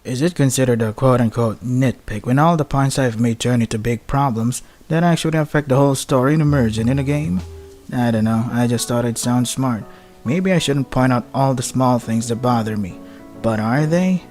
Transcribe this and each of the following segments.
Is it considered a quote-unquote nitpick when all the points I've made turn into big problems that actually affect the whole story and immersion in a game? I don't know, I just thought it'd sound smart. Maybe I shouldn't point out all the small things that bother me. But are they?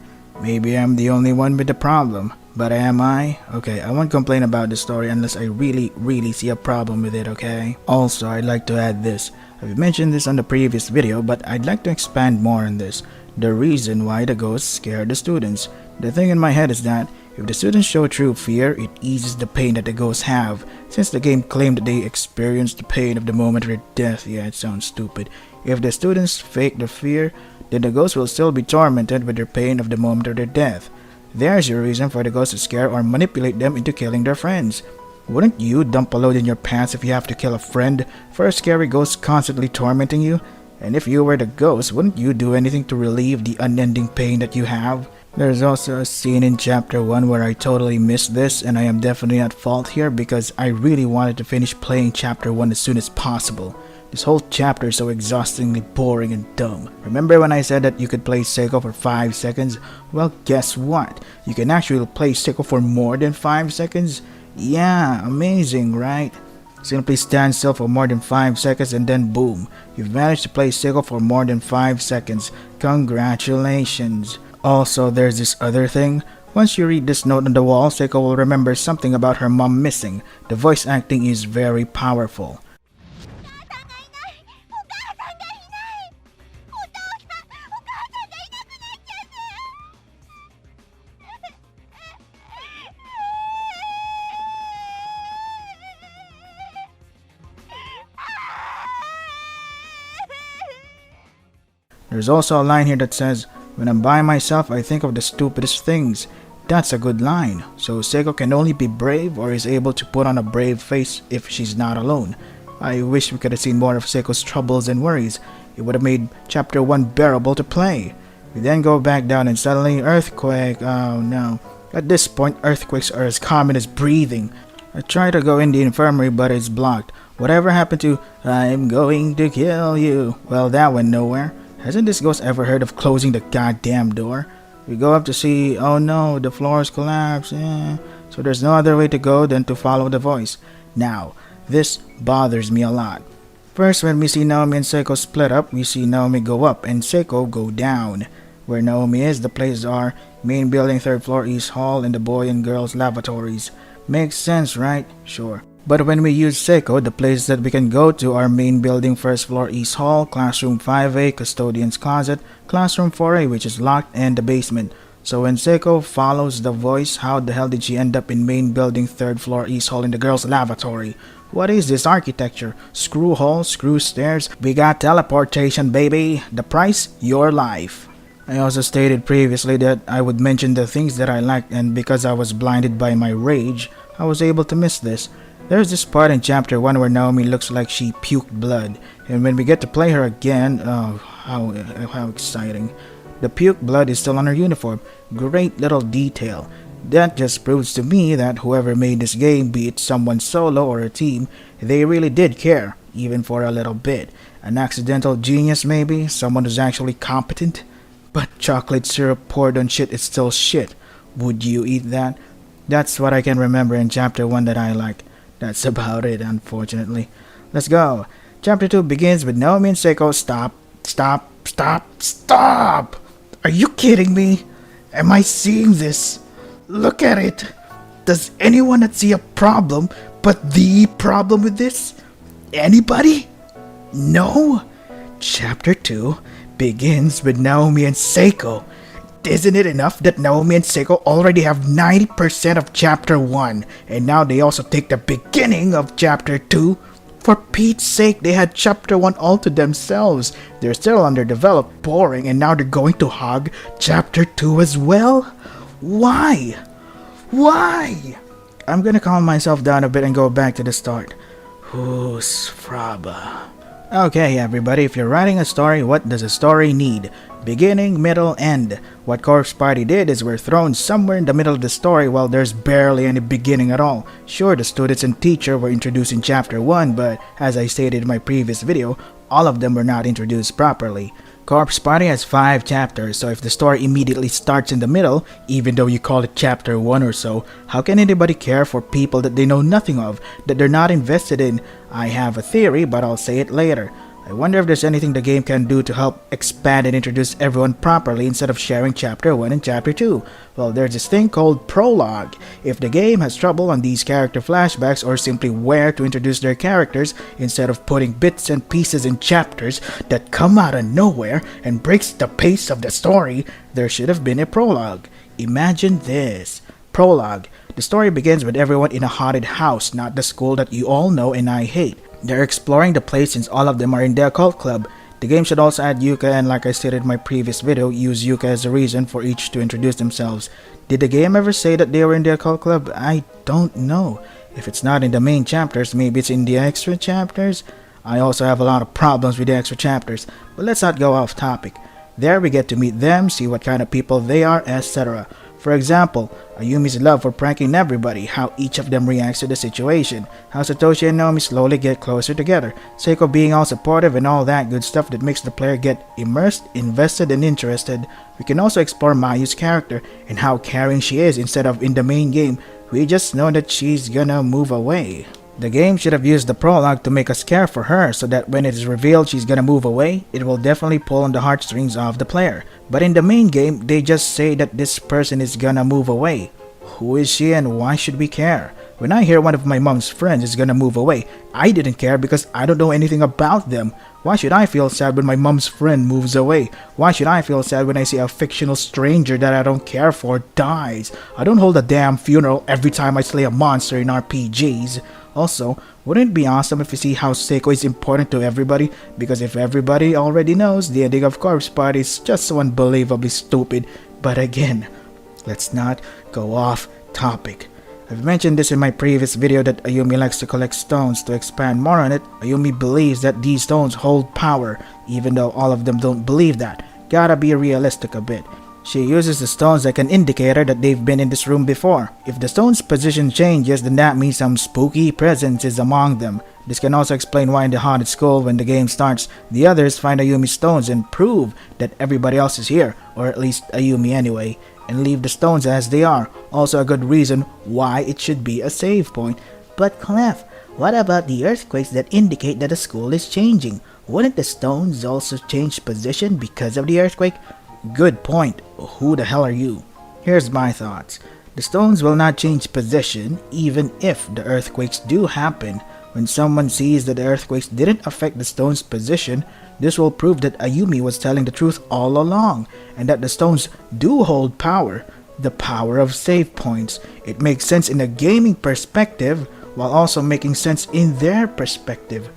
Maybe I'm the only one with the problem. But am I? Okay, I won't complain about the story unless I really see a problem with it, okay? Also, I'd like to add this. I've mentioned this on the previous video, but I'd like to expand more on this. The reason why the ghosts scare the students. The thing in my head is that if the students show true fear, it eases the pain that the ghosts have. Since the game claimed that they experience the pain of the momentary death, yeah, it sounds stupid. If the students fake the fear, then the ghosts will still be tormented with their pain of the moment of their death. There's your reason for the ghosts to scare or manipulate them into killing their friends. Wouldn't you dump a load in your pants if you have to kill a friend for a scary ghost constantly tormenting you? And if you were the ghost, wouldn't you do anything to relieve the unending pain that you have? There's also a scene in chapter 1 where I totally missed this, and I am definitely at fault here because I really wanted to finish playing chapter 1 as soon as possible. This whole chapter is so exhaustingly boring and dumb. Remember when I said that you could play Seiko for 5 seconds? Well, guess what? You can actually play Seiko for more than 5 seconds? Yeah, amazing, right? Simply stand still for more than 5 seconds and then boom, you've managed to play Seiko for more than 5 seconds. Congratulations. Also, there's this other thing. Once you read this note on the wall, Seiko will remember something about her mom missing. The voice acting is very powerful. There's also a line here that says, "When I'm by myself, I think of the stupidest things." That's a good line. So Seiko can only be brave or is able to put on a brave face if she's not alone. I wish we could have seen more of Seiko's troubles and worries. It would have made chapter 1 bearable to play. We then go back down and suddenly earthquake. Oh no. At this point, earthquakes are as common as breathing. I try to go in the infirmary but it's blocked. Whatever happened to "I'm going to kill you"? Well, that went nowhere. Hasn't this ghost ever heard of closing the goddamn door? We go up to see, oh no, the floors collapse. Yeah. So there's no other way to go than to follow the voice. Now, this bothers me a lot. First, when we see Naomi and Seiko split up, we see Naomi go up and Seiko go down. Where Naomi is, the places are main building 3rd floor East Hall and the boy and girls lavatories. Makes sense, right? Sure. But when we use Seiko, the places that we can go to are main building 1st floor East Hall, classroom 5A, custodian's closet, classroom 4A which is locked, and the basement. So when Seiko follows the voice, how the hell did she end up in main building 3rd floor East Hall in the girls' lavatory? What is this architecture? Screw hall, screw stairs, we got teleportation, baby. The price? Your life. I also stated previously that I would mention the things that I liked, and because I was blinded by my rage, I was able to miss this. There's this part in chapter 1 where Naomi looks like she puked blood, and when we get to play her again, oh, how exciting. The puke blood is still on her uniform. Great little detail. That just proves to me that whoever made this game, be it someone solo or a team, they really did care, even for a little bit. An accidental genius maybe, someone who's actually competent. But chocolate syrup poured on shit is still shit. Would you eat that? That's what I can remember in chapter 1 that I like. That's about it, unfortunately. Let's go. Chapter 2 begins with Naomi and Seiko. Stop! Are you kidding me? Am I seeing this? Look at it. Does anyone not see a problem, but the problem with this? Anybody? No? Chapter 2 begins with Naomi and Seiko. Isn't it enough that Naomi and Seiko already have 90% of chapter 1, and now they also take the beginning of chapter 2? For Pete's sake, they had chapter 1 all to themselves. They're still underdeveloped, boring, and now they're going to hog chapter 2 as well? Why? I'm gonna calm myself down a bit and go back to the start. Who's Fraba? Okay everybody, if you're writing a story, what does a story need? Beginning, middle, end. What Corpse Party did is we're thrown somewhere in the middle of the story while there's barely any beginning at all. Sure, the students and teacher were introduced in chapter 1, but as I stated in my previous video, all of them were not introduced properly. Corpse Party has 5 chapters, so if the story immediately starts in the middle, even though you call it chapter 1 or so, how can anybody care for people that they know nothing of, that they're not invested in? I have a theory, but I'll say it later. I wonder if there's anything the game can do to help expand and introduce everyone properly instead of sharing chapter 1 and chapter 2. Well, there's this thing called prologue. If the game has trouble on these character flashbacks or simply where to introduce their characters instead of putting bits and pieces in chapters that come out of nowhere and breaks the pace of the story, there should have been a prologue. Imagine this. Prologue. The story begins with everyone in a haunted house, not the school that you all know and I hate. They're exploring the place since all of them are in the occult club. The game should also add Yuka, and like I stated in my previous video, use Yuka as a reason for each to introduce themselves. Did the game ever say that they were in the occult club? I don't know. If it's not in the main chapters, maybe it's in the extra chapters? I also have a lot of problems with the extra chapters, but let's not go off topic. There we get to meet them, see what kind of people they are, etc. For example, Ayumi's love for pranking everybody, how each of them reacts to the situation, how Satoshi and Naomi slowly get closer together, Seiko being all supportive and all that good stuff that makes the player get immersed, invested and interested. We can also explore Mayu's character and how caring she is instead of in the main game. We just know that she's gonna move away. The game should have used the prologue to make us care for her so that when it is revealed she's gonna move away, it will definitely pull on the heartstrings of the player. But in the main game, they just say that this person is gonna move away. Who is she and why should we care? When I hear one of my mom's friends is gonna move away, I didn't care because I don't know anything about them. Why should I feel sad when my mom's friend moves away? Why should I feel sad when I see a fictional stranger that I don't care for dies? I don't hold a damn funeral every time I slay a monster in RPGs. Also, wouldn't it be awesome if you see how Seiko is important to everybody? Because if everybody already knows, the ending of Corpse Party is just so unbelievably stupid. But again, let's not go off topic. I've mentioned this in my previous video that Ayumi likes to collect stones. To expand more on it, Ayumi believes that these stones hold power, even though all of them don't believe that. Gotta be realistic a bit. She uses the stones like an indicator that they've been in this room before. If the stone's position changes, then that means some spooky presence is among them. This can also explain why in the haunted school, when the game starts, the others find Ayumi's stones and prove that everybody else is here, or at least Ayumi anyway, and leave the stones as they are. Also a good reason why it should be a save point. But Clef, what about the earthquakes that indicate that the school is changing? Wouldn't the stones also change position because of the earthquake? Good point. Who the hell are you? Here's my thoughts. The stones will not change position even if the earthquakes do happen. When someone sees that the earthquakes didn't affect the stone's position, this will prove that Ayumi was telling the truth all along, and that the stones do hold power. The power of save points. It makes sense in a gaming perspective, while also making sense in their perspective.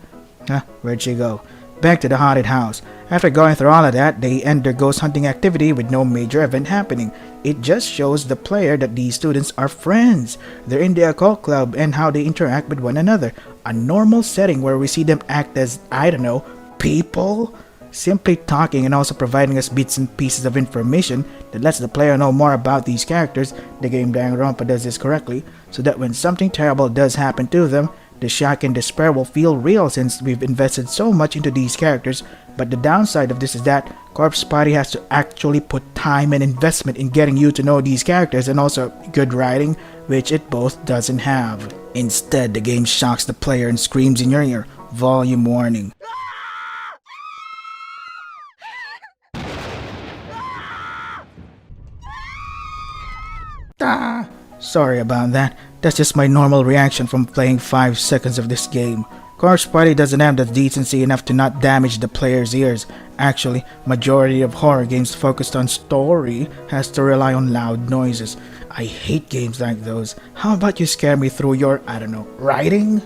Where'd she go? Back to the haunted house. After going through all of that, they end their ghost hunting activity with no major event happening. It just shows the player that these students are friends. They're in the occult club and how they interact with one another. A normal setting where we see them act as, I don't know, people? Simply talking and also providing us bits and pieces of information that lets the player know more about these characters. The game Danganronpa does this correctly, so that when something terrible does happen to them, the shock and despair will feel real since we've invested so much into these characters. But the downside of this is that Corpse Party has to actually put time and investment in getting you to know these characters and also good writing, which it both doesn't have. Instead, the game shocks the player and screams in your ear, volume warning. Sorry about that. That's just my normal reaction from playing 5 seconds of this game. Corpse Party doesn't have the decency enough to not damage the player's ears. Actually, majority of horror games focused on story has to rely on loud noises. I hate games like those. How about you scare me through your, I don't know, writing?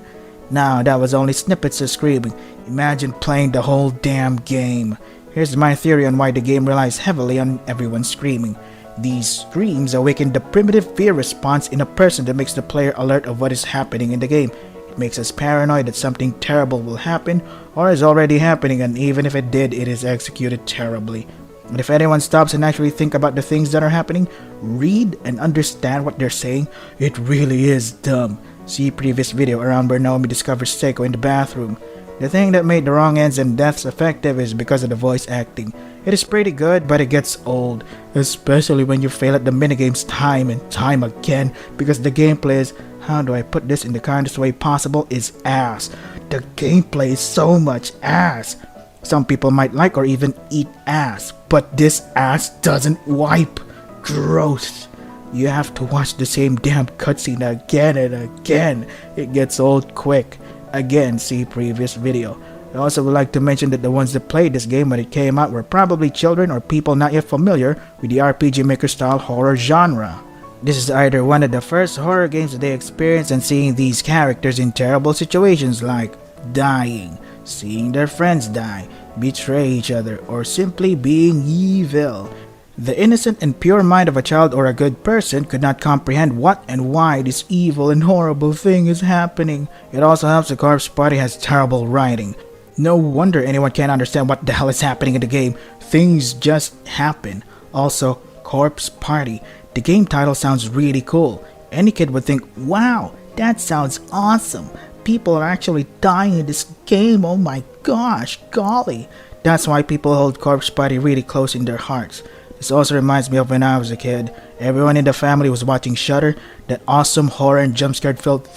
No, that was only snippets of screaming. Imagine playing the whole damn game. Here's my theory on why the game relies heavily on everyone screaming. These screams awaken the primitive fear response in a person that makes the player alert of what is happening in the game. It makes us paranoid that something terrible will happen or is already happening, and even if it did, it is executed terribly. And if anyone stops and actually think about the things that are happening, read and understand what they're saying, it really is dumb. See previous video around where Naomi discovers Seiko in the bathroom. The thing that made the wrong ends and deaths effective is because of the voice acting. It is pretty good, but it gets old, especially when you fail at the minigames time and time again, because the gameplay is, how do I put this in the kindest way possible, is ass. The gameplay is so much ass. Some people might like or even eat ass, but this ass doesn't wipe. Gross. You have to watch the same damn cutscene again and again. It gets old quick. Again, see previous video. I also would like to mention that the ones that played this game when it came out were probably children or people not yet familiar with the RPG Maker style horror genre. This is either one of the first horror games that they experienced, and seeing these characters in terrible situations like dying, seeing their friends die, betray each other, or simply being evil. The innocent and pure mind of a child or a good person could not comprehend what and why this evil and horrible thing is happening. It also helps the Corpse Party has terrible writing. No wonder anyone can't understand what the hell is happening in the game. Things just happen. Also, Corpse Party. The game title sounds really cool. Any kid would think, wow, that sounds awesome. People are actually dying in this game, oh my gosh, golly. That's why people hold Corpse Party really close in their hearts. This also reminds me of when I was a kid. Everyone in the family was watching Shudder, that awesome horror and jumpscare filled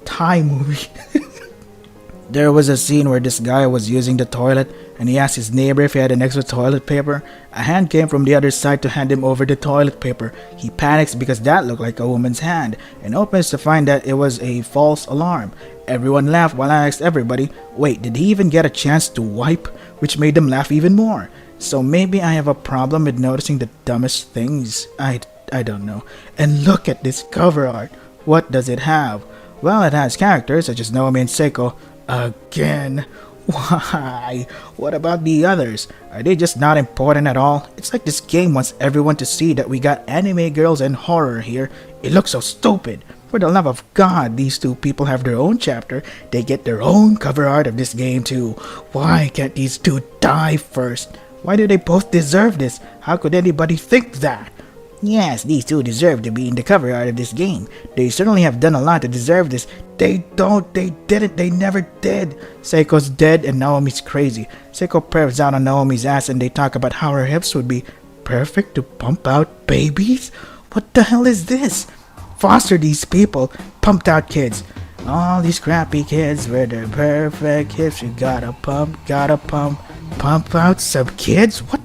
Thai movie. There was a scene where this guy was using the toilet and he asked his neighbor if he had an extra toilet paper. A hand came from the other side to hand him over the toilet paper. He panics because that looked like a woman's hand and opens to find that it was a false alarm. Everyone laughed while I asked everybody, wait, did he even get a chance to wipe? Which made them laugh even more. So maybe I have a problem with noticing the dumbest things. I don't know. And look at this cover art. What does it have? Well, it has characters such as Naomi and Seiko. Again. Why? What about the others? Are they just not important at all? It's like this game wants everyone to see that we got anime girls and horror here. It looks so stupid. For the love of God, these two people have their own chapter. They get their own cover art of this game too. Why can't these two die first? Why do they both deserve this? How could anybody think that? Yes, these two deserve to be in the cover art of this game. They certainly have done a lot to deserve this. They didn't, they never did. Seiko's dead and Naomi's crazy. Seiko prefs out on Naomi's ass and they talk about how her hips would be perfect to pump out babies? What the hell is this? Foster these people, pumped out kids. All these crappy kids with their perfect hips, you gotta pump out some kids? What?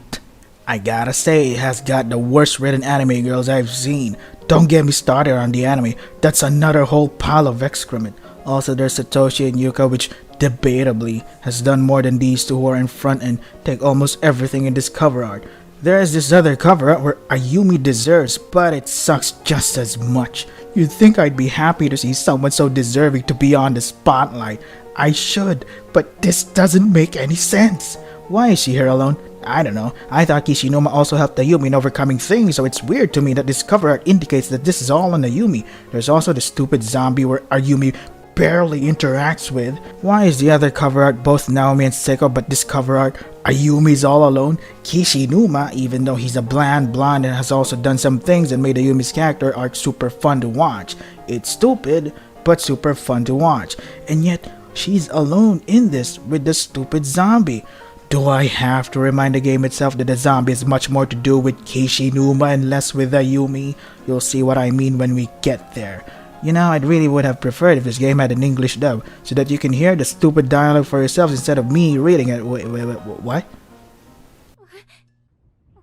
I gotta say, it has got the worst written anime girls I've seen. Don't get me started on the anime, that's another whole pile of excrement. Also, there's Satoshi and Yuka, which debatably has done more than these two who are in front and take almost everything in this cover art. There is this other cover art where Ayumi deserves, but it sucks just as much. You'd think I'd be happy to see someone so deserving to be on the spotlight. I should, but this doesn't make any sense. Why is she here alone? I don't know. I thought Kishinuma also helped Ayumi in overcoming things, so it's weird to me that this cover art indicates that this is all on Ayumi. There's also the stupid zombie where Ayumi barely interacts with. Why is the other cover art both Naomi and Seiko, but this cover art Ayumi's all alone? Kishinuma, even though he's a bland blonde and has also done some things that made Ayumi's character arc super fun to watch. It's stupid, but super fun to watch. And yet, she's alone in this with the stupid zombie. Do I have to remind the game itself that the zombie has much more to do with Kishinuma and less with Ayumi? You'll see what I mean when we get there. You know, I really would have preferred if this game had an English dub, so that you can hear the stupid dialogue for yourselves instead of me reading it. Wait, what?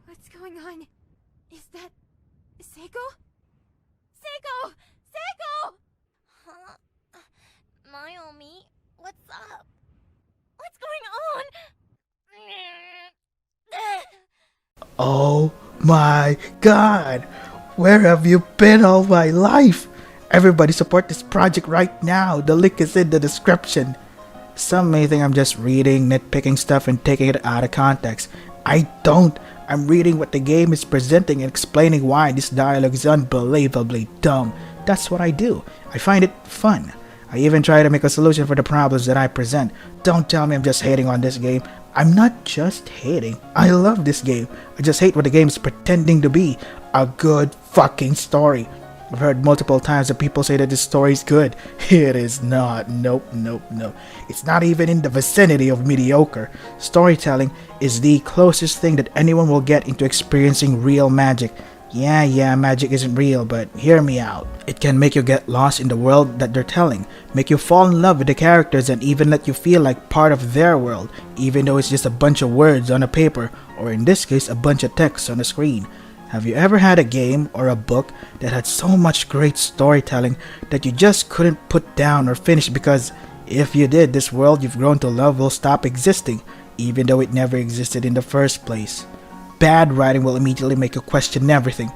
What's going on? Is that Seiko? Seiko! Seiko! Huh? Mayumi, what's up? What's going on? Oh my god! Where have you been all my life? Everybody support this project right now. The link is in the description. Some may think I'm just reading, nitpicking stuff and taking it out of context. I don't. I'm reading what the game is presenting and explaining why this dialogue is unbelievably dumb. That's what I do. I find it fun. I even try to make a solution for the problems that I present. Don't tell me I'm just hating on this game. I'm not just hating. I love this game. I just hate what the game is pretending to be. A good fucking story. I've heard multiple times that people say that this story is good. It is not. Nope, nope, nope. It's not even in the vicinity of mediocre. Storytelling is the closest thing that anyone will get into experiencing real magic. Yeah, magic isn't real, but hear me out. It can make you get lost in the world that they're telling, make you fall in love with the characters, and even let you feel like part of their world, even though it's just a bunch of words on a paper, or in this case, a bunch of text on a screen. Have you ever had a game or a book that had so much great storytelling that you just couldn't put down or finish because if you did, this world you've grown to love will stop existing, even though it never existed in the first place? Bad writing will immediately make you question everything.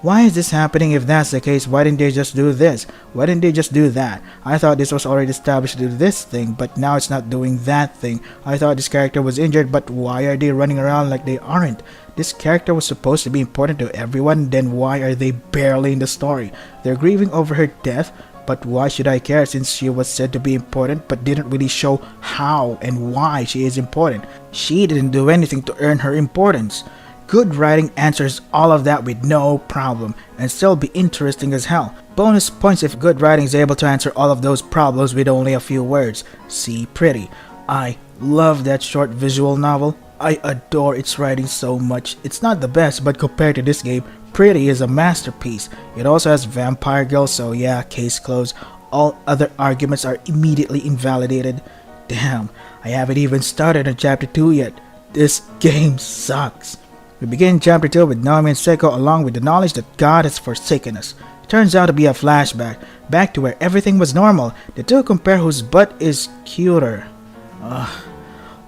Why is this happening? If that's the case, why didn't they just do this? Why didn't they just do that? I thought this was already established to do this thing, but now it's not doing that thing. I thought this character was injured, but why are they running around like they aren't? This character was supposed to be important to everyone, then why are they barely in the story? They're grieving over her death, but why should I care since she was said to be important but didn't really show how and why she is important? She didn't do anything to earn her importance. Good writing answers all of that with no problem and still be interesting as hell. Bonus points if good writing is able to answer all of those problems with only a few words. See Pretty. I love that short visual novel. I adore its writing so much. It's not the best, but compared to this game, Pretty is a masterpiece. It also has Vampire Girl, so yeah, case closed. All other arguments are immediately invalidated. Damn, I haven't even started on chapter 2 yet. This game sucks. We begin chapter 2 with Naomi and Seiko along with the knowledge that God has forsaken us. It turns out to be a flashback, back to where everything was normal. The two compare whose butt is cuter.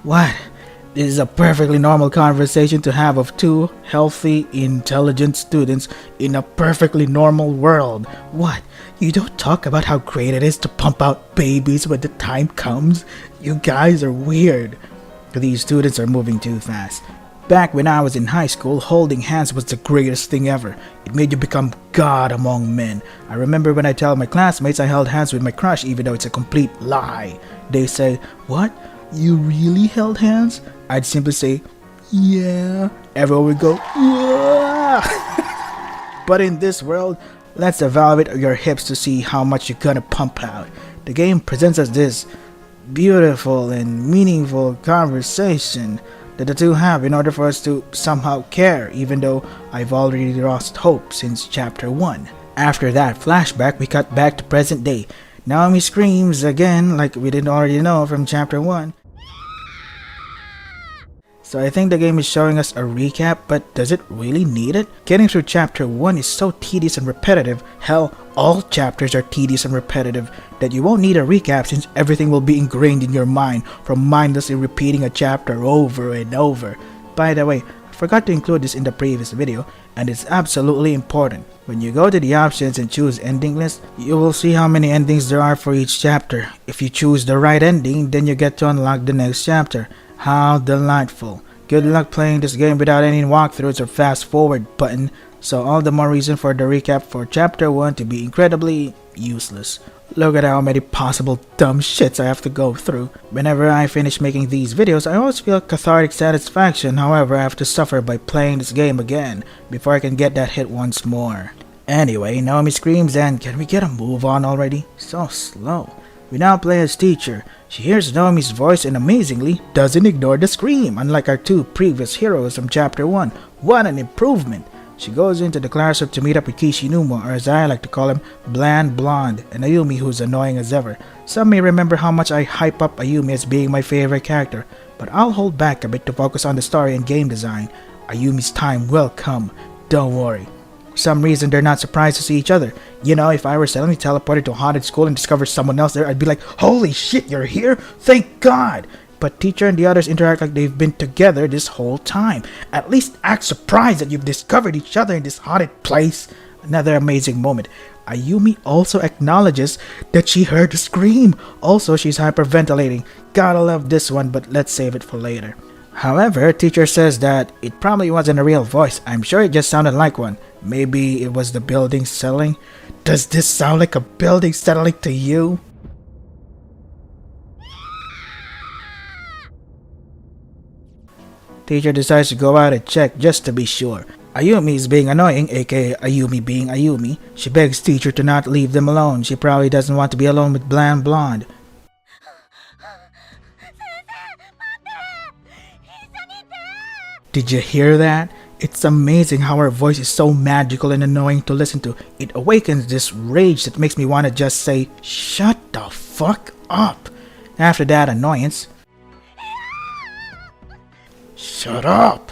What? This is a perfectly normal conversation to have of two healthy, intelligent students in a perfectly normal world. What? You don't talk about how great it is to pump out babies when the time comes? You guys are weird. These students are moving too fast. Back when I was in high school, holding hands was the greatest thing ever. It made you become God among men. I remember when I tell my classmates I held hands with my crush even though it's a complete lie. They say, "What? You really held hands?" I'd simply say, "Yeah." Everyone would go, "Yeah." But in this world, let's evaluate your hips to see how much you're gonna pump out. The game presents us this beautiful and meaningful conversation that the two have in order for us to somehow care, even though I've already lost hope since chapter 1. After that flashback, we cut back to present day. Naomi screams again like we didn't already know from chapter 1. So I think the game is showing us a recap, but does it really need it? Getting through chapter 1 is so tedious and repetitive. Hell, all chapters are tedious and repetitive that you won't need a recap since everything will be ingrained in your mind from mindlessly repeating a chapter over and over. By the way, I forgot to include this in the previous video, and it's absolutely important. When you go to the options and choose ending list, you will see how many endings there are for each chapter. If you choose the right ending, then you get to unlock the next chapter. How delightful. Good luck playing this game without any walkthroughs or fast forward button, so all the more reason for the recap for chapter 1 to be incredibly useless. Look at how many possible dumb shits I have to go through. Whenever I finish making these videos, I always feel cathartic satisfaction. However, I have to suffer by playing this game again before I can get that hit once more. Anyway, Naomi screams and can we get a move on already? So slow. We now play as teacher. She hears Naomi's voice and amazingly doesn't ignore the scream, unlike our two previous heroes from chapter 1. What an improvement! She goes into the classroom to meet up with Kishinuma, or as I like to call him, Bland Blonde, and Ayumi, who's annoying as ever. Some may remember how much I hype up Ayumi as being my favorite character, but I'll hold back a bit to focus on the story and game design. Ayumi's time will come, don't worry. For some reason, they're not surprised to see each other. You know, if I were suddenly teleported to a haunted school and discovered someone else there, I'd be like, "Holy shit, you're here? Thank God!" But teacher and the others interact like they've been together this whole time. At least act surprised that you've discovered each other in this haunted place. Another amazing moment. Ayumi also acknowledges that she heard the scream. Also, she's hyperventilating. Gotta love this one, but let's save it for later. However, teacher says that it probably wasn't a real voice. I'm sure it just sounded like one. Maybe it was the building settling. Does this sound like a building settling to you? Teacher decides to go out and check just to be sure. Ayumi is being annoying, aka Ayumi being Ayumi. She begs teacher to not leave them alone. She probably doesn't want to be alone with bland blonde. Did you hear that? It's amazing how her voice is so magical and annoying to listen to. It awakens this rage that makes me want to just say, shut the fuck up. After that annoyance, shut up.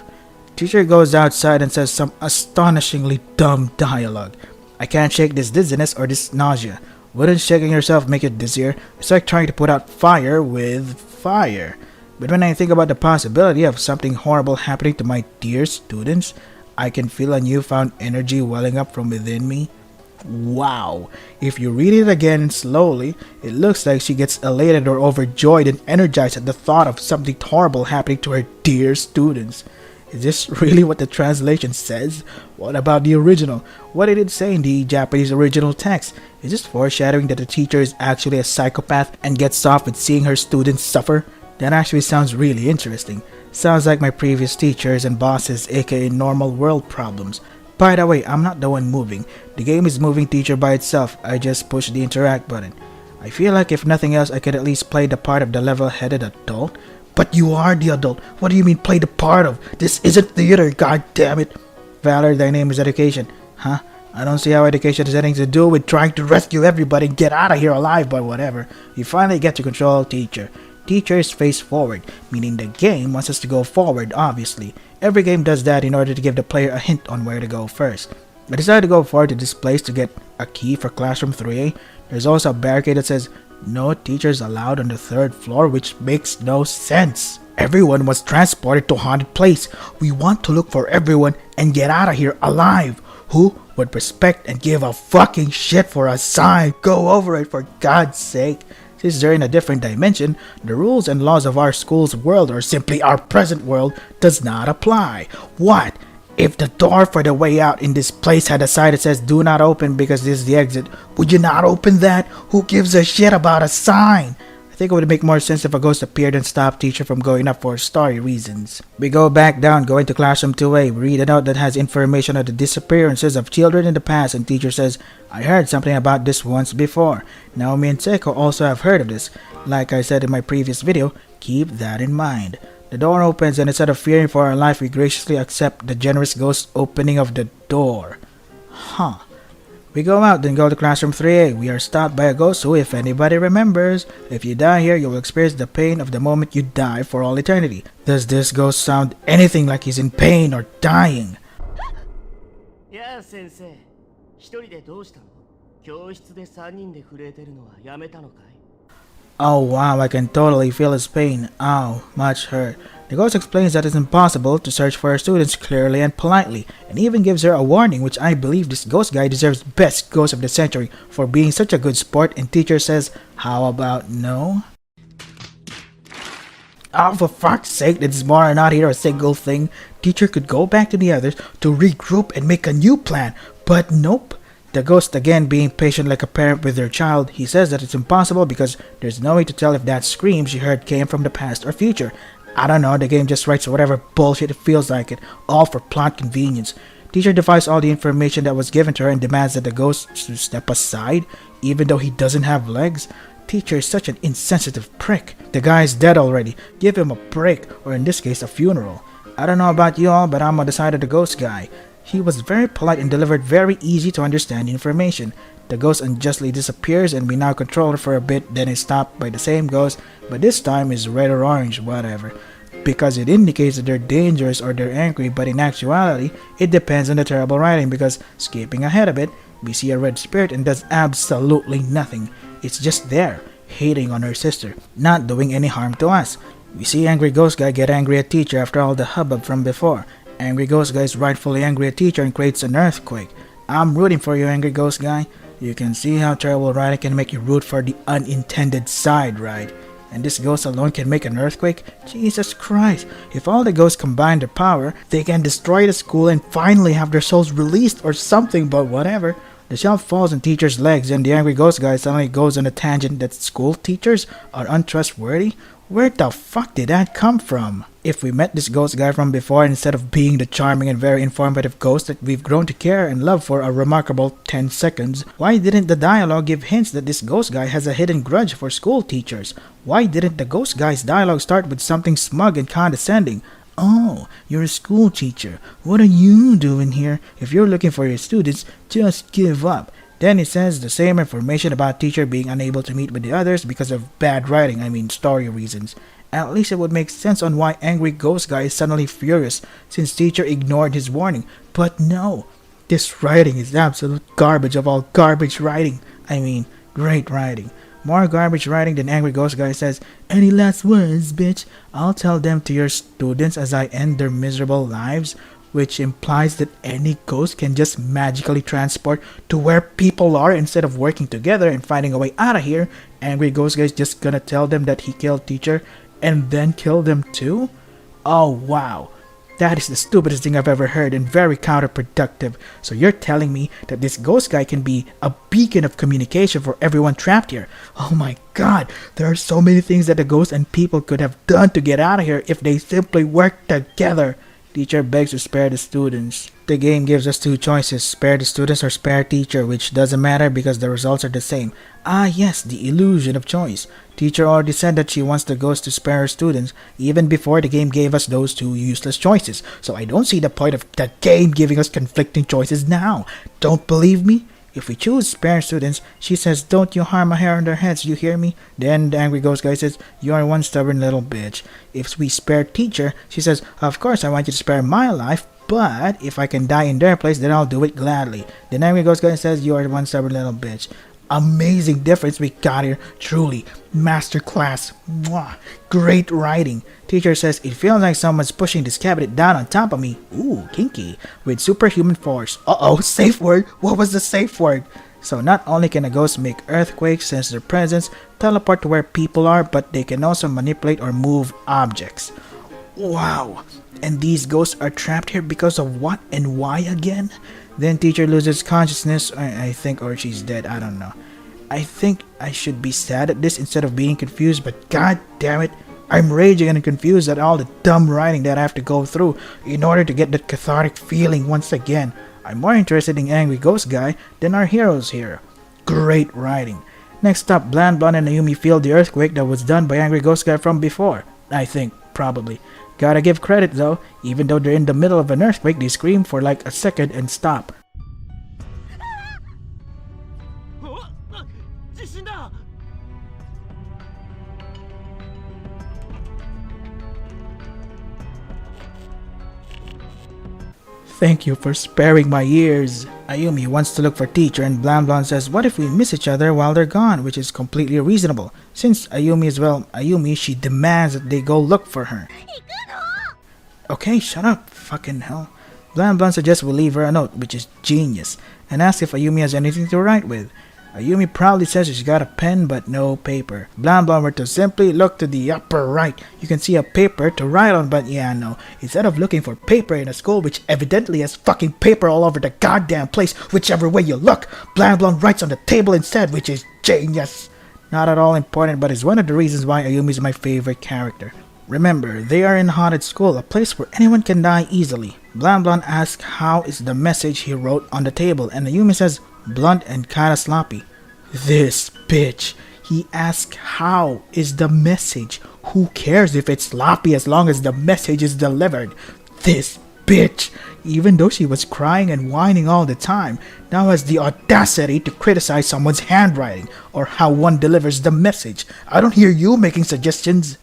Teacher goes outside and says some astonishingly dumb dialogue. I can't shake this dizziness or this nausea. Wouldn't shaking yourself make it dizzier? It's like trying to put out fire with fire. But when I think about the possibility of something horrible happening to my dear students, I can feel a newfound energy welling up from within me. Wow. If you read it again slowly, it looks like she gets elated or overjoyed and energized at the thought of something horrible happening to her dear students. Is this really what the translation says? What about the original? What did it say in the Japanese original text? Is this foreshadowing that the teacher is actually a psychopath and gets off with seeing her students suffer? That actually sounds really interesting. Sounds like my previous teachers and bosses, aka normal world problems. By the way, I'm not the one moving. The game is moving teacher by itself. I just push the interact button. I feel like if nothing else, I could at least play the part of the level-headed adult. But you are the adult. What do you mean play the part of? This isn't theater, god damn it. Valor, thy name is education. Huh? I don't see how education has anything to do with trying to rescue everybody and get out of here alive, but whatever. You finally get to control teacher. Teacher is face forward, meaning the game wants us to go forward, obviously. Every game does that in order to give the player a hint on where to go first. I decided to go forward to this place to get a key for classroom 3A. There's also a barricade that says, no teachers allowed on the 3rd floor, which makes no sense. Everyone was transported to a haunted place. We want to look for everyone and get out of here alive. Who would respect and give a fucking shit for a sign? Go over it for God's sake. Since they're in a different dimension, the rules and laws of our school's world, or simply our present world, does not apply. What? If the door for the way out in this place had a sign that says do not open because this is the exit, would you not open that? Who gives a shit about a sign? I think it would make more sense if a ghost appeared and stopped teacher from going up for story reasons. We go back down, go into classroom 2A, we read a note that has information on the disappearances of children in the past, and teacher says, I heard something about this once before. Naomi and Seiko also have heard of this. Like I said in my previous video, keep that in mind. The door opens and instead of fearing for our life, we graciously accept the generous ghost opening of the door. Huh. We go out, then go to classroom 3A. We are stopped by a ghost who, if anybody remembers, if you die here, you will experience the pain of the moment you die for all eternity. Does this ghost sound anything like he's in pain or dying? Yeah, 先生。一人でどうしたの？教室で3人で震えてるのはやめたのかい？ Oh wow, I can totally feel his pain. Ow, much hurt. The ghost explains that it's impossible to search for her students clearly and politely, and even gives her a warning, which I believe this ghost guy deserves best ghost of the century for being such a good sport, and teacher says, how about no? Oh, for fuck's sake, did Zmara not hear a single thing? Teacher could go back to the others to regroup and make a new plan, but nope. The ghost again being patient like a parent with their child, he says that it's impossible because there's no way to tell if that scream she heard came from the past or future. I don't know, the game just writes whatever bullshit it feels like it, all for plot convenience. Teacher defies all the information that was given to her and demands that the ghost step aside, even though he doesn't have legs. Teacher is such an insensitive prick. The guy is dead already. Give him a break, or in this case, a funeral. I don't know about you all, but I'm on the side of the ghost guy. He was very polite and delivered very easy to understand information. The ghost unjustly disappears and we now control her for a bit, then is stopped by the same ghost, but this time is red or orange, whatever. Because it indicates that they're dangerous or they're angry, but in actuality, it depends on the terrible writing because, skipping ahead a bit, we see a red spirit and does absolutely nothing. It's just there, hating on her sister, not doing any harm to us. We see angry ghost guy get angry at teacher after all the hubbub from before. Angry ghost guy is rightfully angry at teacher and creates an earthquake. I'm rooting for you, angry ghost guy. You can see how terrible writing can make you root for the unintended side, right? And this ghost alone can make an earthquake? Jesus Christ. If all the ghosts combine their power, they can destroy the school and finally have their souls released or something, but whatever. The shelf falls on teacher's legs and the angry ghost guy suddenly goes on a tangent that school teachers are untrustworthy? Where the fuck did that come from? if we met this ghost guy from before, instead of being the charming and very informative ghost that we've grown to care and love for a remarkable 10 seconds, why didn't the dialogue give hints that this ghost guy has a hidden grudge for school teachers? Why didn't the ghost guy's dialogue start with something smug and condescending? Oh, you're a school teacher. What are you doing here? If you're looking for your students, just give up. Then it says the same information about teacher being unable to meet with the others because of bad writing, story reasons. At least it would make sense on why angry ghost guy is suddenly furious since teacher ignored his warning. But no, this writing is absolute garbage of all garbage writing. Great writing. More garbage writing than angry ghost guy says, "Any last words, bitch? I'll tell them to your students as I end their miserable lives," which implies that any ghost can just magically transport to where people are instead of working together and finding a way out of here. Angry ghost guy is just gonna tell them that he killed teacher and then kill them too? Oh wow. That is the stupidest thing I've ever heard and very counterproductive. So you're telling me that this ghost guy can be a beacon of communication for everyone trapped here? Oh my god, there are so many things that the ghost and people could have done to get out of here if they simply worked together. Teacher begs to spare the students. The game gives us two choices, spare the students or spare teacher, which doesn't matter because the results are the same. Ah yes, the illusion of choice. Teacher already said that she wants the ghost to spare her students, even before the game gave us those two useless choices. So I don't see the point of the game giving us conflicting choices now. Don't believe me? If we choose spare students, she says, "Don't you harm a hair on their heads, you hear me?" Then the angry ghost guy says, "You are one stubborn little bitch." If we spare teacher, she says, "Of course I want you to spare my life, but if I can die in their place, then I'll do it gladly." The angry ghost guy says, "You are one stubborn little bitch." Amazing difference we got here, truly. Masterclass. Mwah. Great writing. Teacher says, "It feels like someone's pushing this cabinet down on top of me." Ooh, kinky. With superhuman force. Uh-oh, safe word. What was the safe word? So not only can a ghost make earthquakes, sense their presence, teleport to where people are, but they can also manipulate or move objects. Wow. And these ghosts are trapped here because of what and why again? Then teacher loses consciousness, I think, or she's dead, I don't know. I think I should be sad at this instead of being confused, but god damn it, I'm raging and confused at all the dumb writing that I have to go through in order to get that cathartic feeling once again. I'm more interested in Angry Ghost Guy than our heroes here. Great writing. Next up, Bland Blonde and Ayumi feel the earthquake that was done by Angry Ghost Guy from before. I think, probably. Gotta give credit though, even though they're in the middle of an earthquake, they scream for like a second and stop. Thank you for sparing my ears. Ayumi wants to look for teacher and Bland Blonde says, "What if we miss each other while they're gone?" Which is completely reasonable. Since Ayumi is, well, Ayumi, she demands that they go look for her. Okay, shut up, fucking hell. Bland Blonde suggests we leave her a note, which is genius, and asks if Ayumi has anything to write with. Ayumi proudly says she's got a pen but no paper. Bland Blonde were to simply look to the upper right. You can see a paper to write on, but yeah, no. Instead of looking for paper in a school which evidently has fucking paper all over the goddamn place, whichever way you look, Bland Blonde writes on the table instead, which is genius. Not at all important, but is one of the reasons why Ayumi is my favorite character. Remember, they are in haunted school, a place where anyone can die easily. Bland Blonde asks how is the message he wrote on the table, and Ayumi says, "Blunt and kinda sloppy." This bitch. He asks how is the message. Who cares if it's sloppy as long as the message is delivered? This bitch. Even though she was crying and whining all the time, now has the audacity to criticize someone's handwriting or how one delivers the message. I don't hear you making suggestions.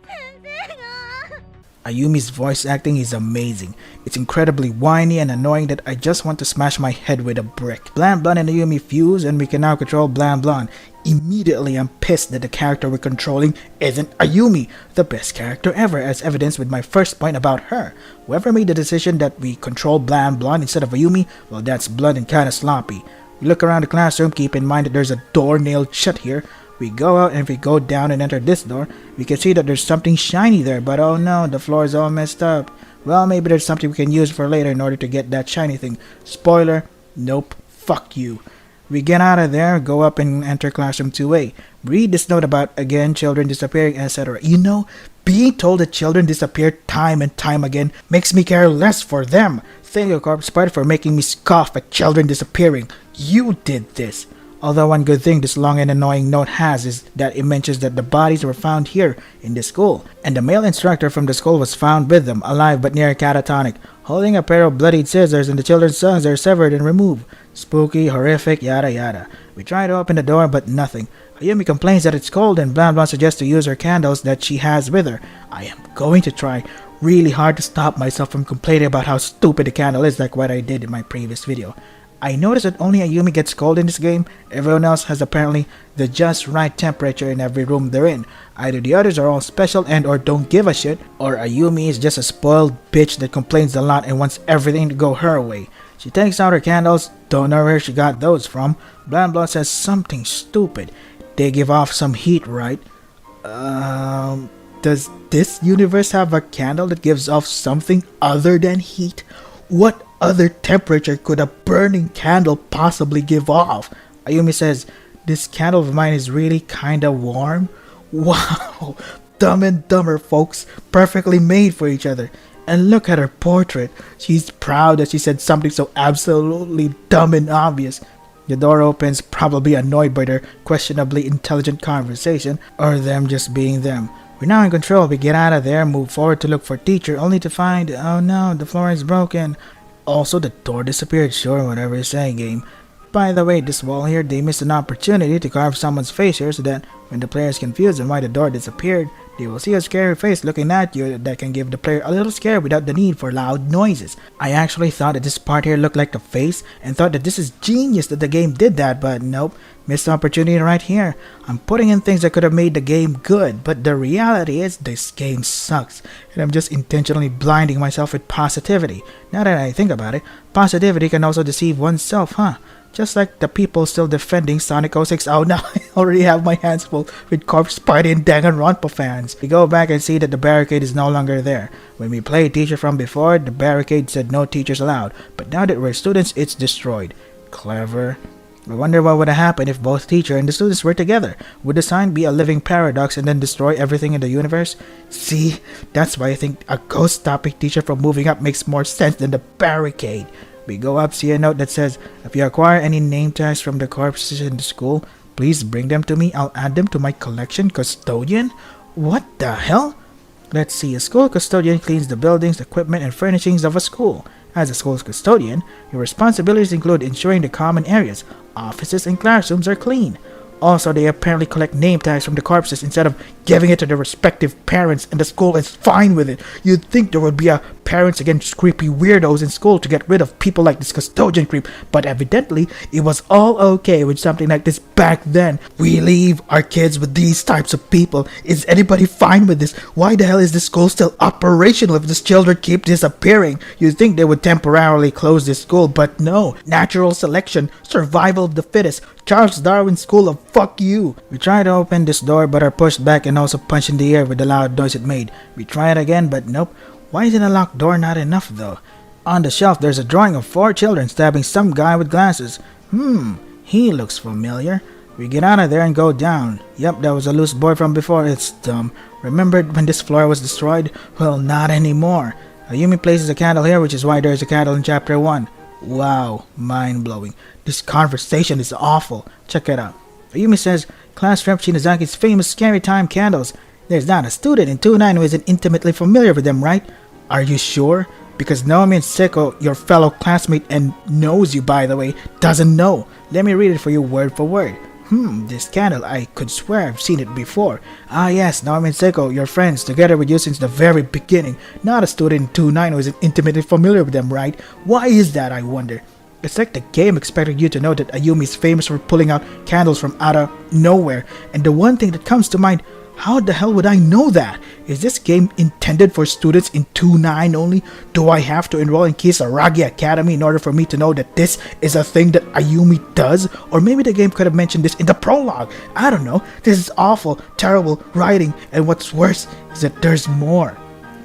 Ayumi's voice acting is amazing. It's incredibly whiny and annoying that I just want to smash my head with a brick. Bland Blonde and Ayumi fuse and we can now control Bland Blonde. Immediately I'm pissed that the character we're controlling isn't Ayumi, the best character ever, as evidenced with my first point about her. Whoever made the decision that we control Bland Blonde instead of Ayumi, well, that's blunt and kinda sloppy. We look around the classroom, keep in mind that there's a door nailed shut here. We go out and if we go down and enter this door, we can see that there's something shiny there, but oh no, the floor is all messed up. Well, maybe there's something we can use for later in order to get that shiny thing. Spoiler, nope, fuck you. We get out of there, go up and enter classroom 2A. Read this note about, again, children disappearing, etc. You know, being told that children disappear time and time again makes me care less for them. Thank you, Corpse Party, for making me scoff at children disappearing. You did this. Although one good thing this long and annoying note has is that it mentions that the bodies were found here in the school, and the male instructor from the school was found with them, alive but near catatonic, holding a pair of bloodied scissors, and the children's tongues are severed and removed. Spooky, horrific, yada yada. We try to open the door, but nothing. Ayumi complains that it's cold, and Blan Blan suggests to use her candles that she has with her. I am going to try really hard to stop myself from complaining about how stupid the candle is, like what I did in my previous video. I noticed that only Ayumi gets cold in this game. Everyone else has apparently the just right temperature in every room they're in. Either the others are all special and or don't give a shit, or Ayumi is just a spoiled bitch that complains a lot and wants everything to go her way. She takes out her candles, don't know where she got those from. Blan Blan says something stupid. They give off some heat, right? Does this universe have a candle that gives off something other than heat? What other temperature could a burning candle possibly give off? Ayumi says, this candle of mine is really kinda warm. Wow, Dumb and Dumber, folks, perfectly made for each other. And look at her portrait. She's proud that she said something so absolutely dumb and obvious. The door opens, probably annoyed by their questionably intelligent conversation, or them just being them. We're now in control. We get out of there, move forward to look for teacher, only to find, oh no, the floor is broken. Also, the door disappeared. Sure, whatever you're saying, game. By the way, this wall here, they missed an opportunity to carve someone's face here so that when the player is confused on why the door disappeared, they will see a scary face looking at you that can give the player a little scare without the need for loud noises. I actually thought that this part here looked like the face and thought that this is genius that the game did that, but nope, missed opportunity right here. I'm putting in things that could have made the game good, but the reality is this game sucks, and I'm just intentionally blinding myself with positivity. Now that I think about it, positivity can also deceive oneself, huh? Just like the people still defending Sonic 06. Oh, now I already have my hands full with Corpse Party and Danganronpa fans. We go back and see that the barricade is no longer there. When we played teacher from before, the barricade said no teachers allowed. But now that we're students, it's destroyed. Clever. I wonder what would have happened if both teacher and the students were together. Would the sign be a living paradox and then destroy everything in the universe? See, that's why I think a ghost stopping teacher from moving up makes more sense than the barricade. We go up, see a note that says, if you acquire any name tags from the corpses in the school, please bring them to me. I'll add them to my collection. Custodian? What the hell? Let's see. A school custodian cleans the buildings, equipment, and furnishings of a school. As a school's custodian, your responsibilities include ensuring the common areas, offices, and classrooms are clean. Also, they apparently collect name tags from the corpses instead of giving it to their respective parents, and the school is fine with it. You'd think there would be a parents against creepy weirdos in school to get rid of people like this custodian creep, but evidently it was all okay with something like this back then. We leave our kids with these types of people. Is anybody fine with this? Why the hell is this school still operational if these children keep disappearing? You'd think they would temporarily close this school, but no. Natural selection, survival of the fittest, Charles Darwin School of fuck you. We try to open this door but are pushed back and also punched in the air with the loud noise it made. We try it again, but nope. Why isn't a locked door not enough though? On the shelf there's a drawing of 4 children stabbing some guy with glasses. He looks familiar. We get out of there and go down. Yep, that was a loose boy from before. It's dumb. Remembered when this floor was destroyed? Well, not anymore. Ayumi places a candle here, which is why there's a candle in chapter 1. Wow, mind-blowing. This conversation is awful. Check it out. Ayumi says, class rep Shinazaki's famous scary time candles. There's not a student in 2-9 who isn't intimately familiar with them, right? Are you sure? Because Naomi and Seiko, your fellow classmate and knows you by the way, doesn't know. Let me read it for you word for word. This candle, I could swear I've seen it before. Ah yes, Naomi and Seiko, your friends, together with you since the very beginning. Not a student in 2-9 who isn't intimately familiar with them, right? Why is that, I wonder? It's like the game expected you to know that Ayumi's famous for pulling out candles from out of nowhere. And the one thing that comes to mind, how the hell would I know that? Is this game intended for students in 2-9 only? Do I have to enroll in Kisaragi Academy in order for me to know that this is a thing that Ayumi does? Or maybe the game could have mentioned this in the prologue. I don't know. This is awful, terrible writing, and what's worse is that there's more.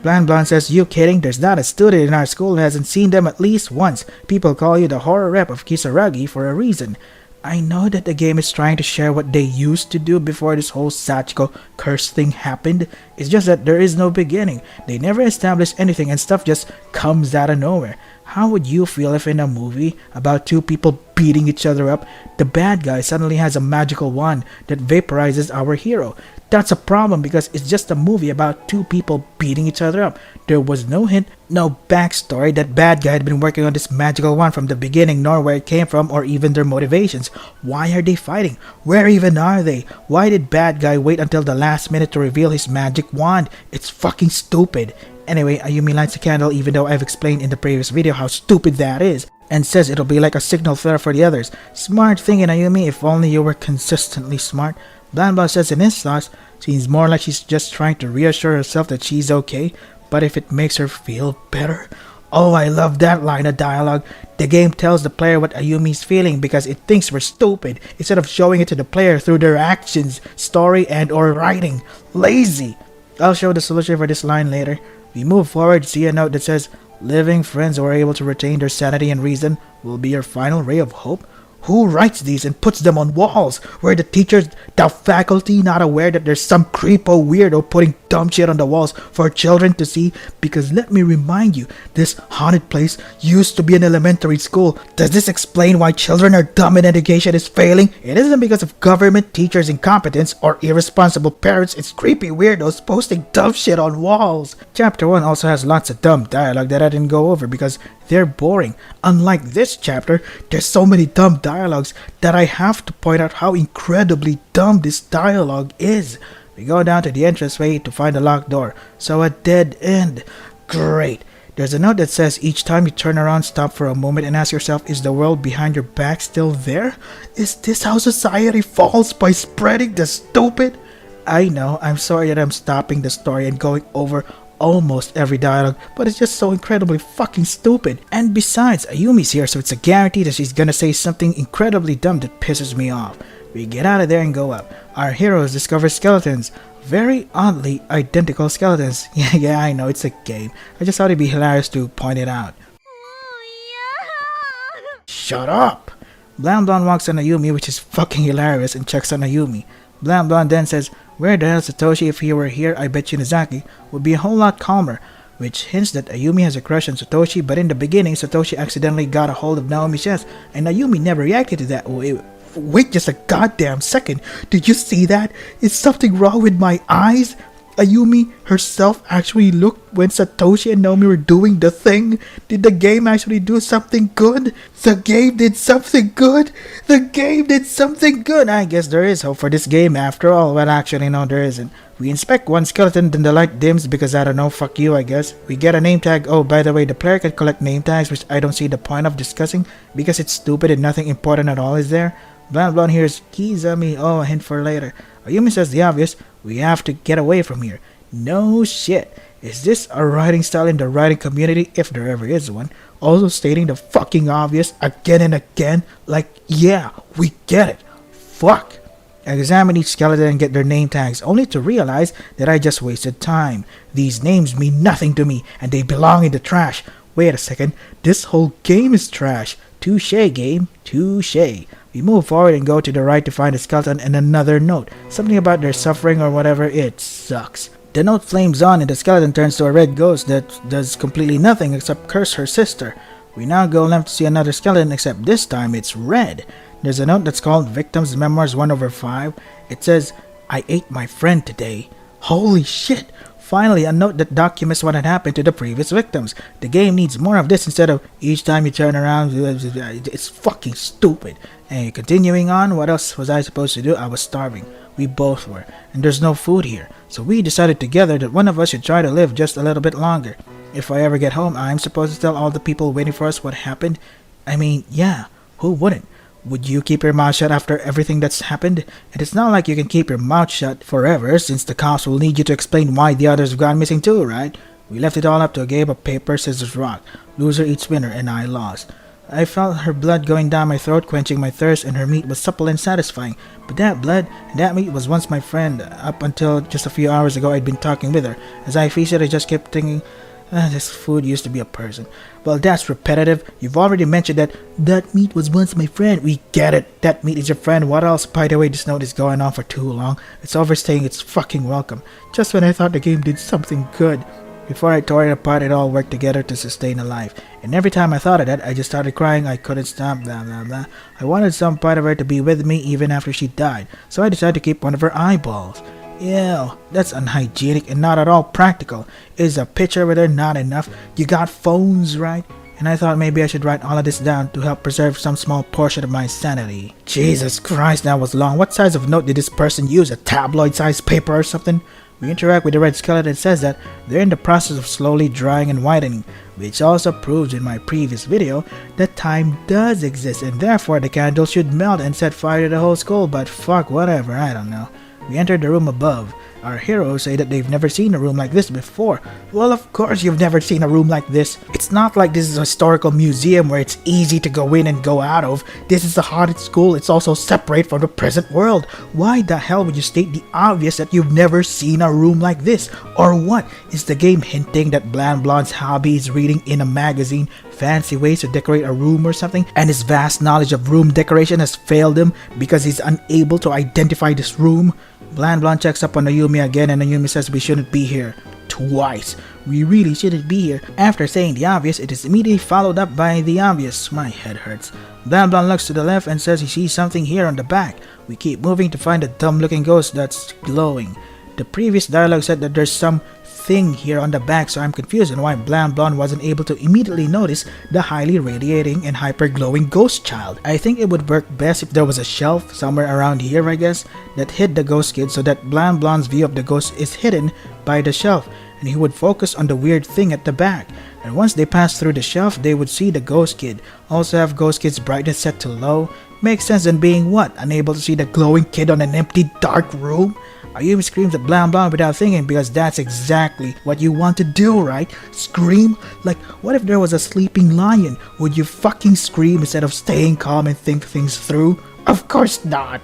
Blan Blan says, you kidding? There's not a student in our school who hasn't seen them at least once. People call you the horror rep of Kisaragi for a reason. I know that the game is trying to share what they used to do before this whole Sachiko curse thing happened. It's just that there is no beginning. They never establish anything and stuff just comes out of nowhere. How would you feel if in a movie about two people beating each other up, the bad guy suddenly has a magical wand that vaporizes our hero? That's a problem because it's just a movie about two people beating each other up. There was no hint, no backstory that bad guy had been working on this magical wand from the beginning, nor where it came from or even their motivations. Why are they fighting? Where even are they? Why did bad guy wait until the last minute to reveal his magic wand? It's fucking stupid. Anyway, Ayumi lights a candle even though I've explained in the previous video how stupid that is, and says it'll be like a signal flare for the others. Smart thinking, Ayumi, if only you were consistently smart. Blanbla says in his thoughts, seems more like she's just trying to reassure herself that she's okay, but if it makes her feel better. Oh, I love that line of dialogue. The game tells the player what Ayumi's feeling because it thinks we're stupid, instead of showing it to the player through their actions, story, and or writing. Lazy! I'll show the solution for this line later. We move forward, see a note that says, living friends who are able to retain their sanity and reason will be your final ray of hope. Who writes these and puts them on walls? Were the teachers, the faculty not aware that there's some creepo weirdo putting dumb shit on the walls for children to see? Because let me remind you, this haunted place used to be an elementary school. Does this explain why children are dumb and education is failing? It isn't because of government, teachers' incompetence, or irresponsible parents. It's creepy weirdos posting dumb shit on walls. Chapter 1 also has lots of dumb dialogue that I didn't go over because they're boring. Unlike this chapter, there's so many dumb dialogues that I have to point out how incredibly dumb this dialogue is. We go down to the entranceway to find a locked door, so a dead end. Great. There's a note that says each time you turn around, stop for a moment and ask yourself, is the world behind your back still there? Is this how society falls, by spreading the stupid? I know, I'm sorry that I'm stopping the story and going over almost every dialogue, but it's just so incredibly fucking stupid. And besides, Ayumi's here, so it's a guarantee that she's gonna say something incredibly dumb that pisses me off. We get out of there and go up. Our heroes discover skeletons. Very oddly identical skeletons. Yeah, I know, it's a game. I just thought it'd be hilarious to point it out. Shut up! Blamblon walks on Ayumi, which is fucking hilarious, and checks on Ayumi. Blamblon then says, where the hell Satoshi? If he were here, I bet Shinozaki would be a whole lot calmer, which hints that Ayumi has a crush on Satoshi, but in the beginning, Satoshi accidentally got a hold of Naomi's chest, and Ayumi never reacted to that. Wait just a goddamn second, did you see that? Is something wrong with my eyes? Ayumi herself actually looked when Satoshi and Naomi were doing the thing? Did the game actually do something good? The game did something good? The game did something good! I guess there is hope for this game after all. Well, actually, no, there isn't. We inspect one skeleton, then the light dims because I don't know, fuck you, I guess. We get a name tag. Oh, by the way, the player can collect name tags, which I don't see the point of discussing because it's stupid and nothing important at all is there. Blanblon hears Kizami. Oh, a hint for later. Ayumi says the obvious. We have to get away from here. No shit. Is this a writing style in the writing community, if there ever is one? Also stating the fucking obvious again and again? Like, yeah, we get it. Fuck. Examine each skeleton and get their name tags, only to realize that I just wasted time. These names mean nothing to me, and they belong in the trash. Wait a second, this whole game is trash. Touché, game. Touché. We move forward and go to the right to find a skeleton and another note. Something about their suffering or whatever. It sucks. The note flames on and the skeleton turns to a red ghost that does completely nothing except curse her sister. We now go left to see another skeleton, except this time it's red. There's a note that's called Victims Memoirs 1/5. It says, I ate my friend today. Holy shit! Finally, a note that documents what had happened to the previous victims. The game needs more of this instead of each time you turn around. It's fucking stupid. And continuing on, what else was I supposed to do? I was starving. We both were. And there's no food here. So we decided together that one of us should try to live just a little bit longer. If I ever get home, I'm supposed to tell all the people waiting for us what happened. I mean, yeah, who wouldn't? Would you keep your mouth shut after everything that's happened? And it's not like you can keep your mouth shut forever, since the cops will need you to explain why the others have gone missing too, right? We left it all up to a game of paper, scissors, rock. Loser eats winner, and I lost. I felt her blood going down my throat, quenching my thirst, and her meat was supple and satisfying. But that blood and that meat was once my friend. Up until just a few hours ago, I'd been talking with her. As I feasted, I just kept thinking, This food used to be a person. Well, that's repetitive. You've already mentioned that that meat was once my friend. We get it. That meat is your friend. What else? By the way, this note is going on for too long. It's overstaying its fucking welcome. Just when I thought the game did something good. Before I tore it apart, it all worked together to sustain a life. And every time I thought of that, I just started crying. I couldn't stop, blah blah blah. I wanted some part of her to be with me even after she died. So I decided to keep one of her eyeballs. Ew, that's unhygienic and not at all practical. Is a picture with her not enough? You got phones, right? And I thought maybe I should write all of this down to help preserve some small portion of my sanity. Jesus Christ, that was long. What size of note did this person use? A tabloid-sized paper or something? We interact with the red skeleton. It says that they're in the process of slowly drying and whitening, which also proves in my previous video that time does exist and therefore the candle should melt and set fire to the whole school, but fuck whatever, I don't know. We entered the room above. Our heroes say that they've never seen a room like this before. Well, of course you've never seen a room like this. It's not like this is a historical museum where it's easy to go in and go out of. This is a haunted school. It's also separate from the present world. Why the hell would you state the obvious that you've never seen a room like this? Or what? Is the game hinting that Bland Blonde's hobby is reading in a magazine fancy ways to decorate a room or something, and his vast knowledge of room decoration has failed him because he's unable to identify this room? Bland Blonde checks up on Ayumi again, and Ayumi says we shouldn't be here. Twice. We really shouldn't be here. After saying the obvious, it is immediately followed up by the obvious. My head hurts. Bland Blonde looks to the left and says he sees something here on the back. We keep moving to find a dumb looking ghost that's glowing. The previous dialogue said that there's some thing here on the back, so I'm confused on why Bland Blonde wasn't able to immediately notice the highly radiating and hyper glowing ghost child. I think it would work best if there was a shelf somewhere around here, I guess, that hid the ghost kid so that Bland Blonde's view of the ghost is hidden by the shelf and he would focus on the weird thing at the back. And once they pass through the shelf, they would see the ghost kid. Also have ghost kid's brightness set to low. Makes sense than being what? Unable to see the glowing kid on an empty dark room? Ayumi screams at Bland Blonde without thinking because that's exactly what you want to do, right? Scream? Like, what if there was a sleeping lion? Would you fucking scream instead of staying calm and think things through? Of course not!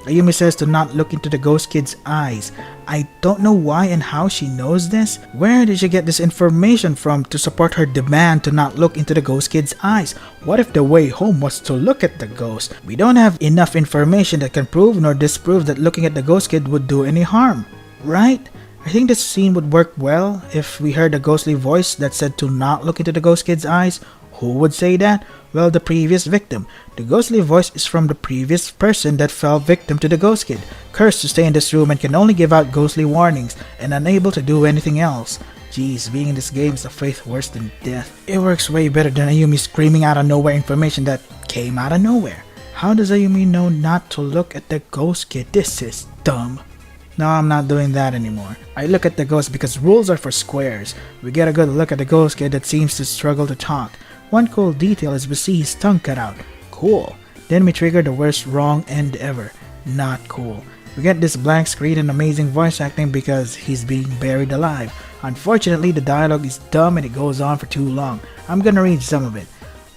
Ayumi says to not look into the ghost kid's eyes. I don't know why and how she knows this. Where did she get this information from to support her demand to not look into the ghost kid's eyes? What if the way home was to look at the ghost? We don't have enough information that can prove nor disprove that looking at the ghost kid would do any harm, right? I think this scene would work well if we heard a ghostly voice that said to not look into the ghost kid's eyes. Who would say that? Well, the previous victim. The ghostly voice is from the previous person that fell victim to the ghost kid, cursed to stay in this room and can only give out ghostly warnings and unable to do anything else. Jeez, being in this game is a faith worse than death. It works way better than Ayumi screaming out of nowhere information that came out of nowhere. How does Ayumi know not to look at the ghost kid? This is dumb. No, I'm not doing that anymore. I look at the ghost because rules are for squares. We get a good look at the ghost kid that seems to struggle to talk. One cool detail is we see his tongue cut out. Cool. Then we trigger the worst wrong end ever. Not cool. We get this blank screen and amazing voice acting because he's being buried alive. Unfortunately, the dialogue is dumb and it goes on for too long. I'm gonna read some of it.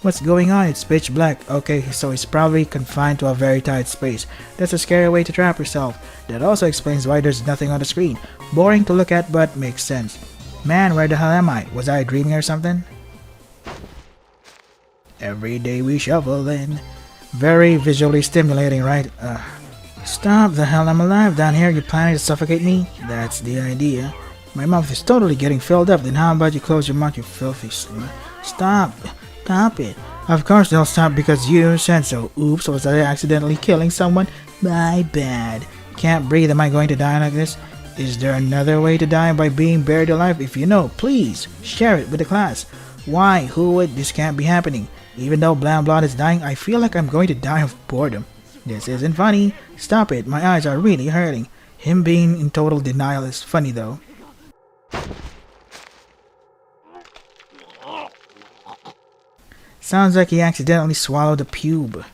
What's going on? It's pitch black. Okay, so he's probably confined to a very tight space. That's a scary way to trap yourself. That also explains why there's nothing on the screen. Boring to look at, but makes sense. Man, where the hell am I? Was I dreaming or something? Every day we shovel in. Very visually stimulating, right? Stop the hell, I'm alive down here. You planning to suffocate me? That's the idea. My mouth is totally getting filled up. Then how about you close your mouth, you filthy slut? Stop. Stop it. Of course they'll stop because you said so. Oops, was I accidentally killing someone? My bad. Can't breathe. Am I going to die like this? Is there another way to die by being buried alive? If you know, please share it with the class. Why? Who would? This can't be happening. Even though Bland Blonde is dying, I feel like I'm going to die of boredom. This isn't funny. Stop it. My eyes are really hurting. Him being in total denial is funny though. Sounds like he accidentally swallowed a pube.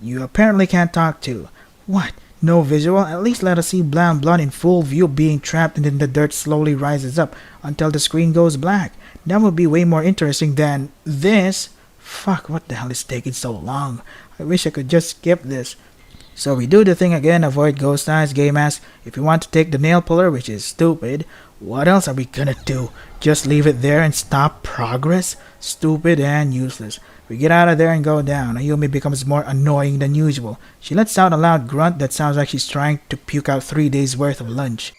You apparently can't talk to. What? No visual? At least let us see Bland Blonde in full view being trapped and then the dirt slowly rises up until the screen goes black. That would be way more interesting than this. Fuck, what the hell is taking so long? I wish I could just skip this. So we do the thing again, avoid ghost eyes. Game asks if you want to take the nail puller, which is stupid. What else are we gonna do? Just leave it there and stop progress? Stupid and useless. We get out of there and go down. Ayumi becomes more annoying than usual. She lets out a loud grunt that sounds like she's trying to puke out 3 days worth of lunch.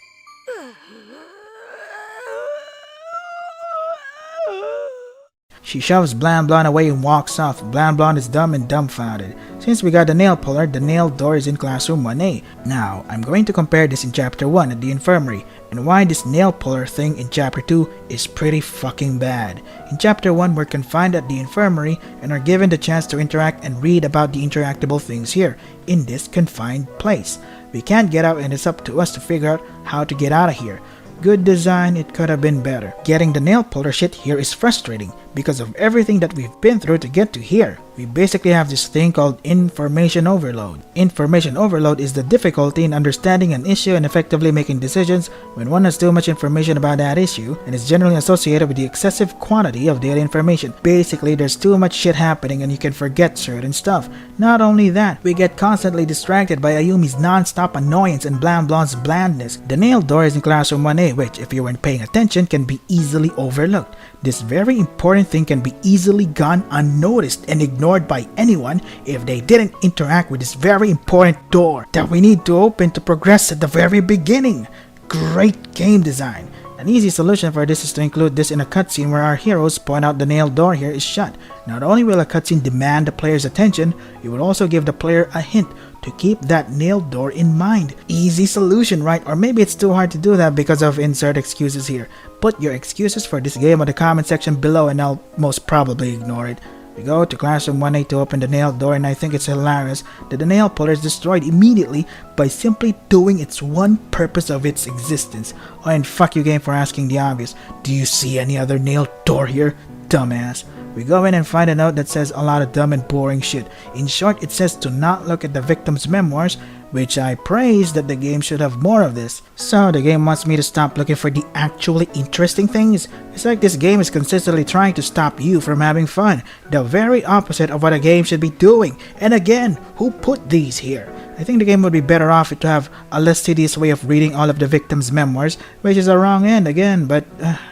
She shoves Blan Blan away and walks off. Blan Blan is dumb and dumbfounded. Since we got the nail puller, the nail door is in classroom 1A. Now, I'm going to compare this in chapter 1 at the infirmary, and why this nail puller thing in chapter 2 is pretty fucking bad. In chapter 1, we're confined at the infirmary and are given the chance to interact and read about the interactable things here, in this confined place. We can't get out and it's up to us to figure out how to get out of here. Good design, it could have been better. Getting the nail puller shit here is frustrating because of everything that we've been through to get to here. We basically have this thing called information overload. Information overload is the difficulty in understanding an issue and effectively making decisions when one has too much information about that issue, and is generally associated with the excessive quantity of data information. Basically, there's too much shit happening and you can forget certain stuff. Not only that, we get constantly distracted by Ayumi's non-stop annoyance and Blan Blan's blandness. The nail door is in classroom 1A, which, if you weren't paying attention, can be easily overlooked. This very important thing can be easily gone unnoticed and ignored by anyone if they didn't interact with this very important door that we need to open to progress at the very beginning. Great game design. An easy solution for this is to include this in a cutscene where our heroes point out the nail door here is shut. Not only will a cutscene demand the player's attention, it will also give the player a hint to keep that nail door in mind. Easy solution, right? Or maybe it's too hard to do that because of insert excuses here. Put your excuses for this game in the comment section below and I'll most probably ignore it. We go to classroom 1A to open the nail door, and I think it's hilarious that the nail puller is destroyed immediately by simply doing its one purpose of its existence. Oh, and fuck you game for asking the obvious. Do you see any other nail door here? Dumbass. We go in and find a note that says a lot of dumb and boring shit. In short, it says to not look at the victim's memoirs, which I praise that the game should have more of this. So the game wants me to stop looking for the actually interesting things. It's like this game is consistently trying to stop you from having fun. The very opposite of what a game should be doing. And again, who put these here? I think the game would be better off to have a less tedious way of reading all of the victim's memoirs, which is a wrong end again, but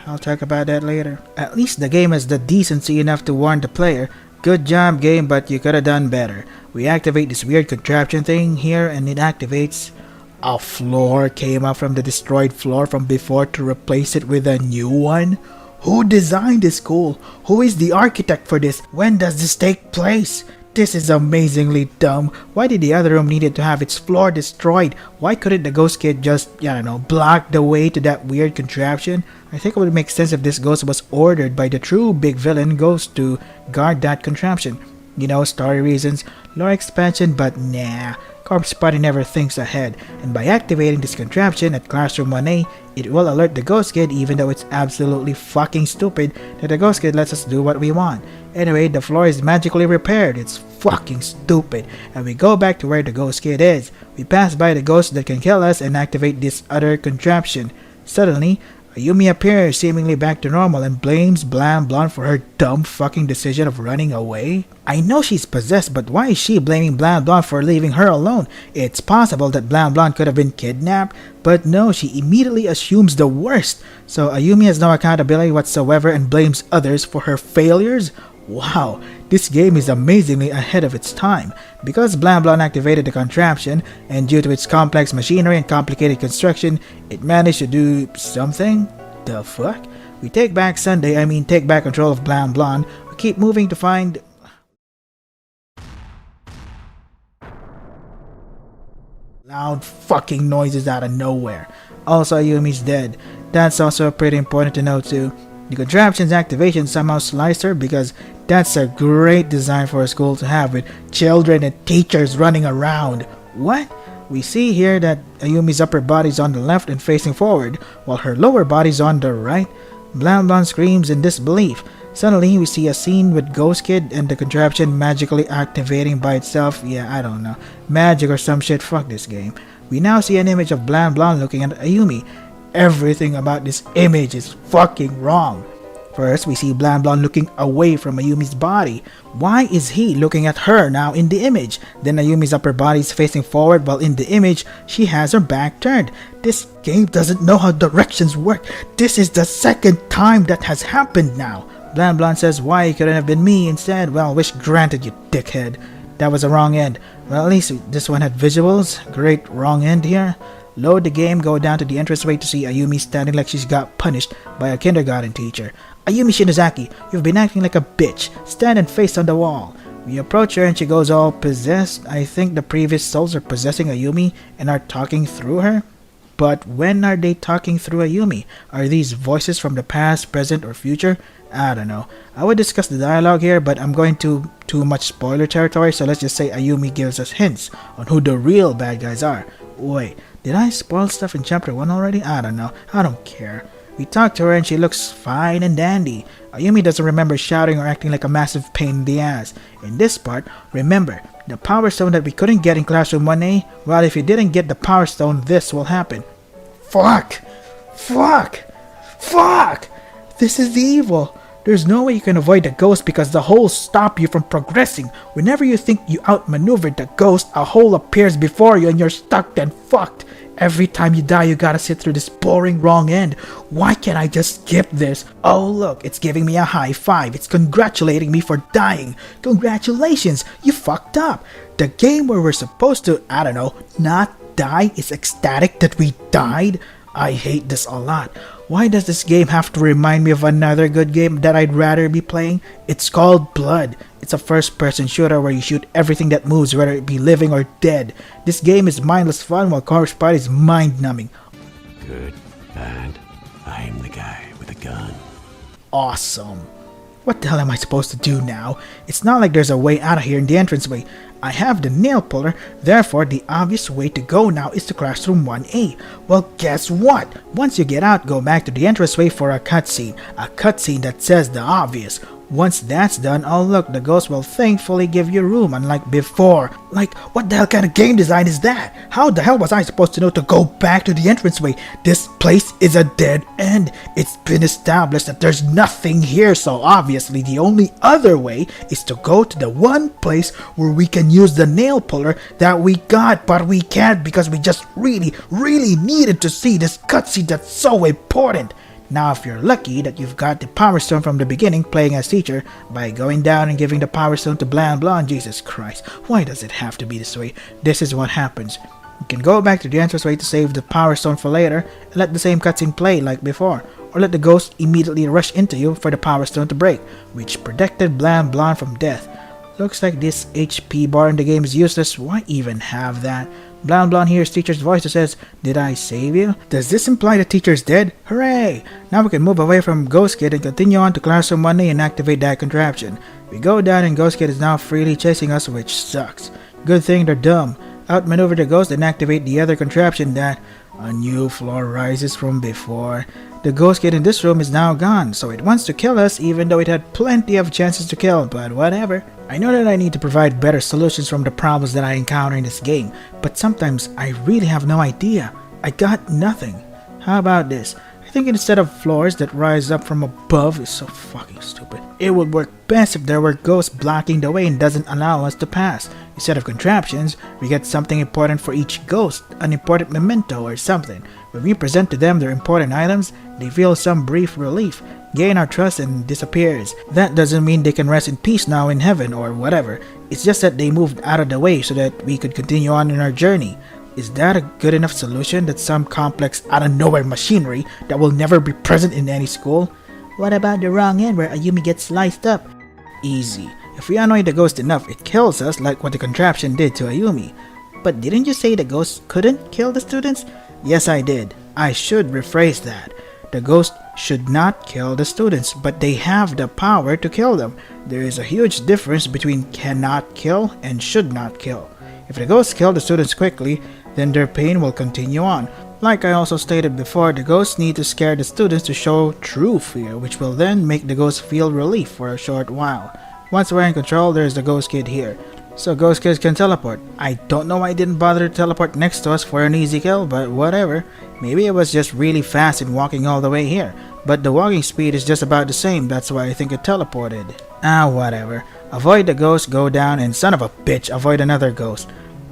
I'll talk about that later. At least the game has the decency enough to warn the player. Good job game, but you could have done better. We activate this weird contraption thing here and it activates. A floor came out from the destroyed floor from before to replace it with a new one? Who designed this school? Who is the architect for this? When does this take place? This is amazingly dumb. Why did the other room needed to have its floor destroyed? Why couldn't the ghost kid just, I don't know, block the way to that weird contraption? I think it would make sense if this ghost was ordered by the true big villain Ghost to guard that contraption. You know, story reasons, lore expansion, but nah. Corpse Party never thinks ahead, and by activating this contraption at Classroom 1A, it will alert the Ghost Kid even though it's absolutely fucking stupid that the Ghost Kid lets us do what we want. Anyway, the floor is magically repaired, it's fucking stupid, and we go back to where the Ghost Kid is. We pass by the ghost that can kill us and activate this other contraption. Suddenly, Ayumi appears seemingly back to normal and blames Blan Blan for her dumb fucking decision of running away. I know she's possessed, but why is she blaming Blan Blan for leaving her alone? It's possible that Blan Blan could have been kidnapped, but no, she immediately assumes the worst. So Ayumi has no accountability whatsoever and blames others for her failures? Wow, this game is amazingly ahead of its time. Because Blan Blan activated the contraption, and due to its complex machinery and complicated construction, it managed to do something? The fuck? We take back take back control of Blan Blan. We keep moving to find... loud fucking noises out of nowhere. Also, Ayumi's dead. That's also pretty important to know too. The contraption's activation somehow sliced her because that's a great design for a school to have with children and teachers running around. What? We see here that Ayumi's upper body's on the left and facing forward, while her lower body's on the right. Blan Blan screams in disbelief. Suddenly, we see a scene with Ghost Kid and the contraption magically activating by itself. Yeah, I don't know. Magic or some shit, fuck this game. We now see an image of Blan Blan looking at Ayumi. Everything about this image is fucking wrong. First, we see Blan Blan looking away from Ayumi's body. Why is he looking at her now in the image? Then Ayumi's upper body is facing forward while in the image, she has her back turned. This game doesn't know how directions work. This is the second time that has happened now. Blan Blan says, why it couldn't have been me instead? Well, wish granted, you dickhead. That was a wrong end. Well, at least this one had visuals. Great wrong end here. Load the game, go down to the entranceway to see Ayumi standing like she's got punished by a kindergarten teacher. Ayumi Shinozaki, you've been acting like a bitch. Stand and face on the wall. We approach her and she goes all possessed. I think the previous souls are possessing Ayumi and are talking through her. But when are they talking through Ayumi? Are these voices from the past, present, or future? I don't know. I would discuss the dialogue here, but I'm going to too much spoiler territory, so let's just say Ayumi gives us hints on who the real bad guys are. Wait, did I spoil stuff in chapter 1 already? I don't know. I don't care. We talk to her and she looks fine and dandy. Ayumi doesn't remember shouting or acting like a massive pain in the ass. In this part, remember, the power stone that we couldn't get in classroom 1A, well, if you didn't get the power stone, this will happen. Fuck! Fuck! Fuck! This is evil. There's no way you can avoid the ghost because the holes stop you from progressing. Whenever you think you outmaneuvered the ghost, a hole appears before you and you're stuck then fucked. Every time you die, you gotta sit through this boring wrong end. Why can't I just skip this? Oh look, it's giving me a high five. It's congratulating me for dying. Congratulations, you fucked up. The game where we're supposed to, I don't know, not die is ecstatic that we died? I hate this a lot. Why does this game have to remind me of another good game that I'd rather be playing? It's called Blood. It's a first-person shooter where you shoot everything that moves, whether it be living or dead. This game is mindless fun while Corpse Party is mind-numbing. Good, bad, I'm the guy with a gun. Awesome. What the hell am I supposed to do now? It's not like there's a way out of here in the entranceway. I have the nail puller, therefore the obvious way to go now is to classroom 1A. Well, guess what? Once you get out, go back to the entranceway for a cutscene. A cutscene that says the obvious. Once that's done, oh look, the ghost will thankfully give you room, unlike before. Like, what the hell kind of game design is that? How the hell was I supposed to know to go back to the entranceway? This place is a dead end. It's been established that there's nothing here, so obviously the only other way is to go to the one place where we can use the nail puller that we got, but we can't because we just really needed to see this cutscene that's so important. Now if you're lucky that you've got the power stone from the beginning playing as teacher, by going down and giving the power stone to Blan Blan, Jesus Christ, why does it have to be this way? This is what happens. You can go back to the entranceway to save the power stone for later and let the same cutscene play like before, or let the ghost immediately rush into you for the power stone to break, which protected Blan Blan from death. Looks like this HP bar in the game is useless. Why even have that? Blan Blan hears teacher's voice that says, "Did I save you?" Does this imply the teacher's dead? Hooray! Now we can move away from Ghost Kid and continue on to classroom 1A and activate that contraption. We go down and Ghost Kid is now freely chasing us, which sucks. Good thing they're dumb. Outmaneuver the ghost and activate the other contraption that a new floor rises from before. The ghost kid in this room is now gone, so it wants to kill us even though it had plenty of chances to kill, but whatever. I know that I need to provide better solutions from the problems that I encounter in this game, but sometimes I really have no idea. I got nothing. How about this? I think instead of floors that rise up from above is so fucking stupid. It would work best if there were ghosts blocking the way and doesn't allow us to pass. Instead of contraptions, we get something important for each ghost, an important memento or something. When we present to them their important items, they feel some brief relief, gain our trust and disappears. That doesn't mean they can rest in peace now in heaven or whatever. It's just that they moved out of the way so that we could continue on in our journey. Is that a good enough solution that some complex out-of-nowhere machinery that will never be present in any school? What about the wrong end where Ayumi gets sliced up? Easy. If we annoy the ghost enough, it kills us like what the contraption did to Ayumi. But didn't you say the ghost couldn't kill the students? Yes, I did. I should rephrase that. The ghost should not kill the students, but they have the power to kill them. There is a huge difference between cannot kill and should not kill. If the ghosts kill the students quickly, then their pain will continue on. Like I also stated before, the ghosts need to scare the students to show true fear, which will then make the ghosts feel relief for a short while. Once we're in control, there's the ghost kid here. So ghost kids can teleport. I don't know why it didn't bother to teleport next to us for an easy kill, but whatever. Maybe it was just really fast in walking all the way here. But the walking speed is just about the same, that's why I think it teleported. Ah, whatever. Avoid the ghost, go down, and son of a bitch, avoid another ghost.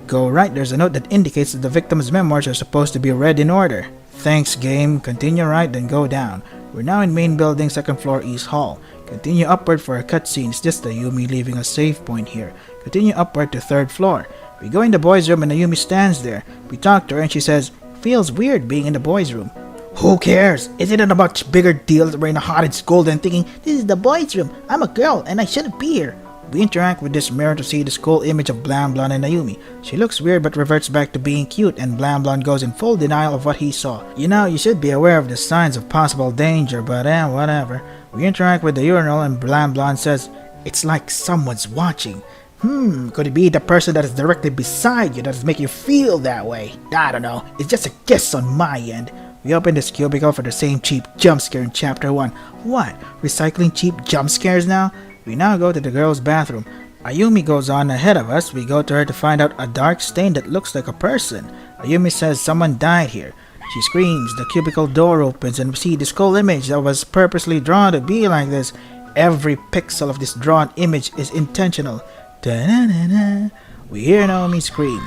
Go right, there's a note that indicates that the victim's memoirs are supposed to be read in order. Thanks, game. Continue right, then go down. We're now in main building, 2nd floor, East Hall. Continue upward for a cutscene. It's just Ayumi leaving a save point here. Continue upward to 3rd floor. We go in the boys' room and Ayumi stands there. We talk to her and she says, "Feels weird being in the boys' room." Who cares? Isn't it a much bigger deal that we're in a hot school than thinking, this is the boys' room, I'm a girl and I shouldn't be here? We interact with this mirror to see the school image of Blam Blam and Ayumi. She looks weird but reverts back to being cute, and Blam Blam goes in full denial of what he saw. You know, you should be aware of the signs of possible danger, but whatever. We interact with the urinal and Blam Blam says, "It's like someone's watching." Could it be the person that is directly beside you that is making you feel that way? I don't know, it's just a guess on my end. We open this cubicle for the same cheap jump scare in chapter 1. What? Recycling cheap jump scares now? We now go to the girls' bathroom. Ayumi goes on ahead of us. We go to her to find out a dark stain that looks like a person. Ayumi says someone died here. She screams, the cubicle door opens, and we see the skull image that was purposely drawn to be like this. Every pixel of this drawn image is intentional. Da-na-na-na. We hear Naomi scream.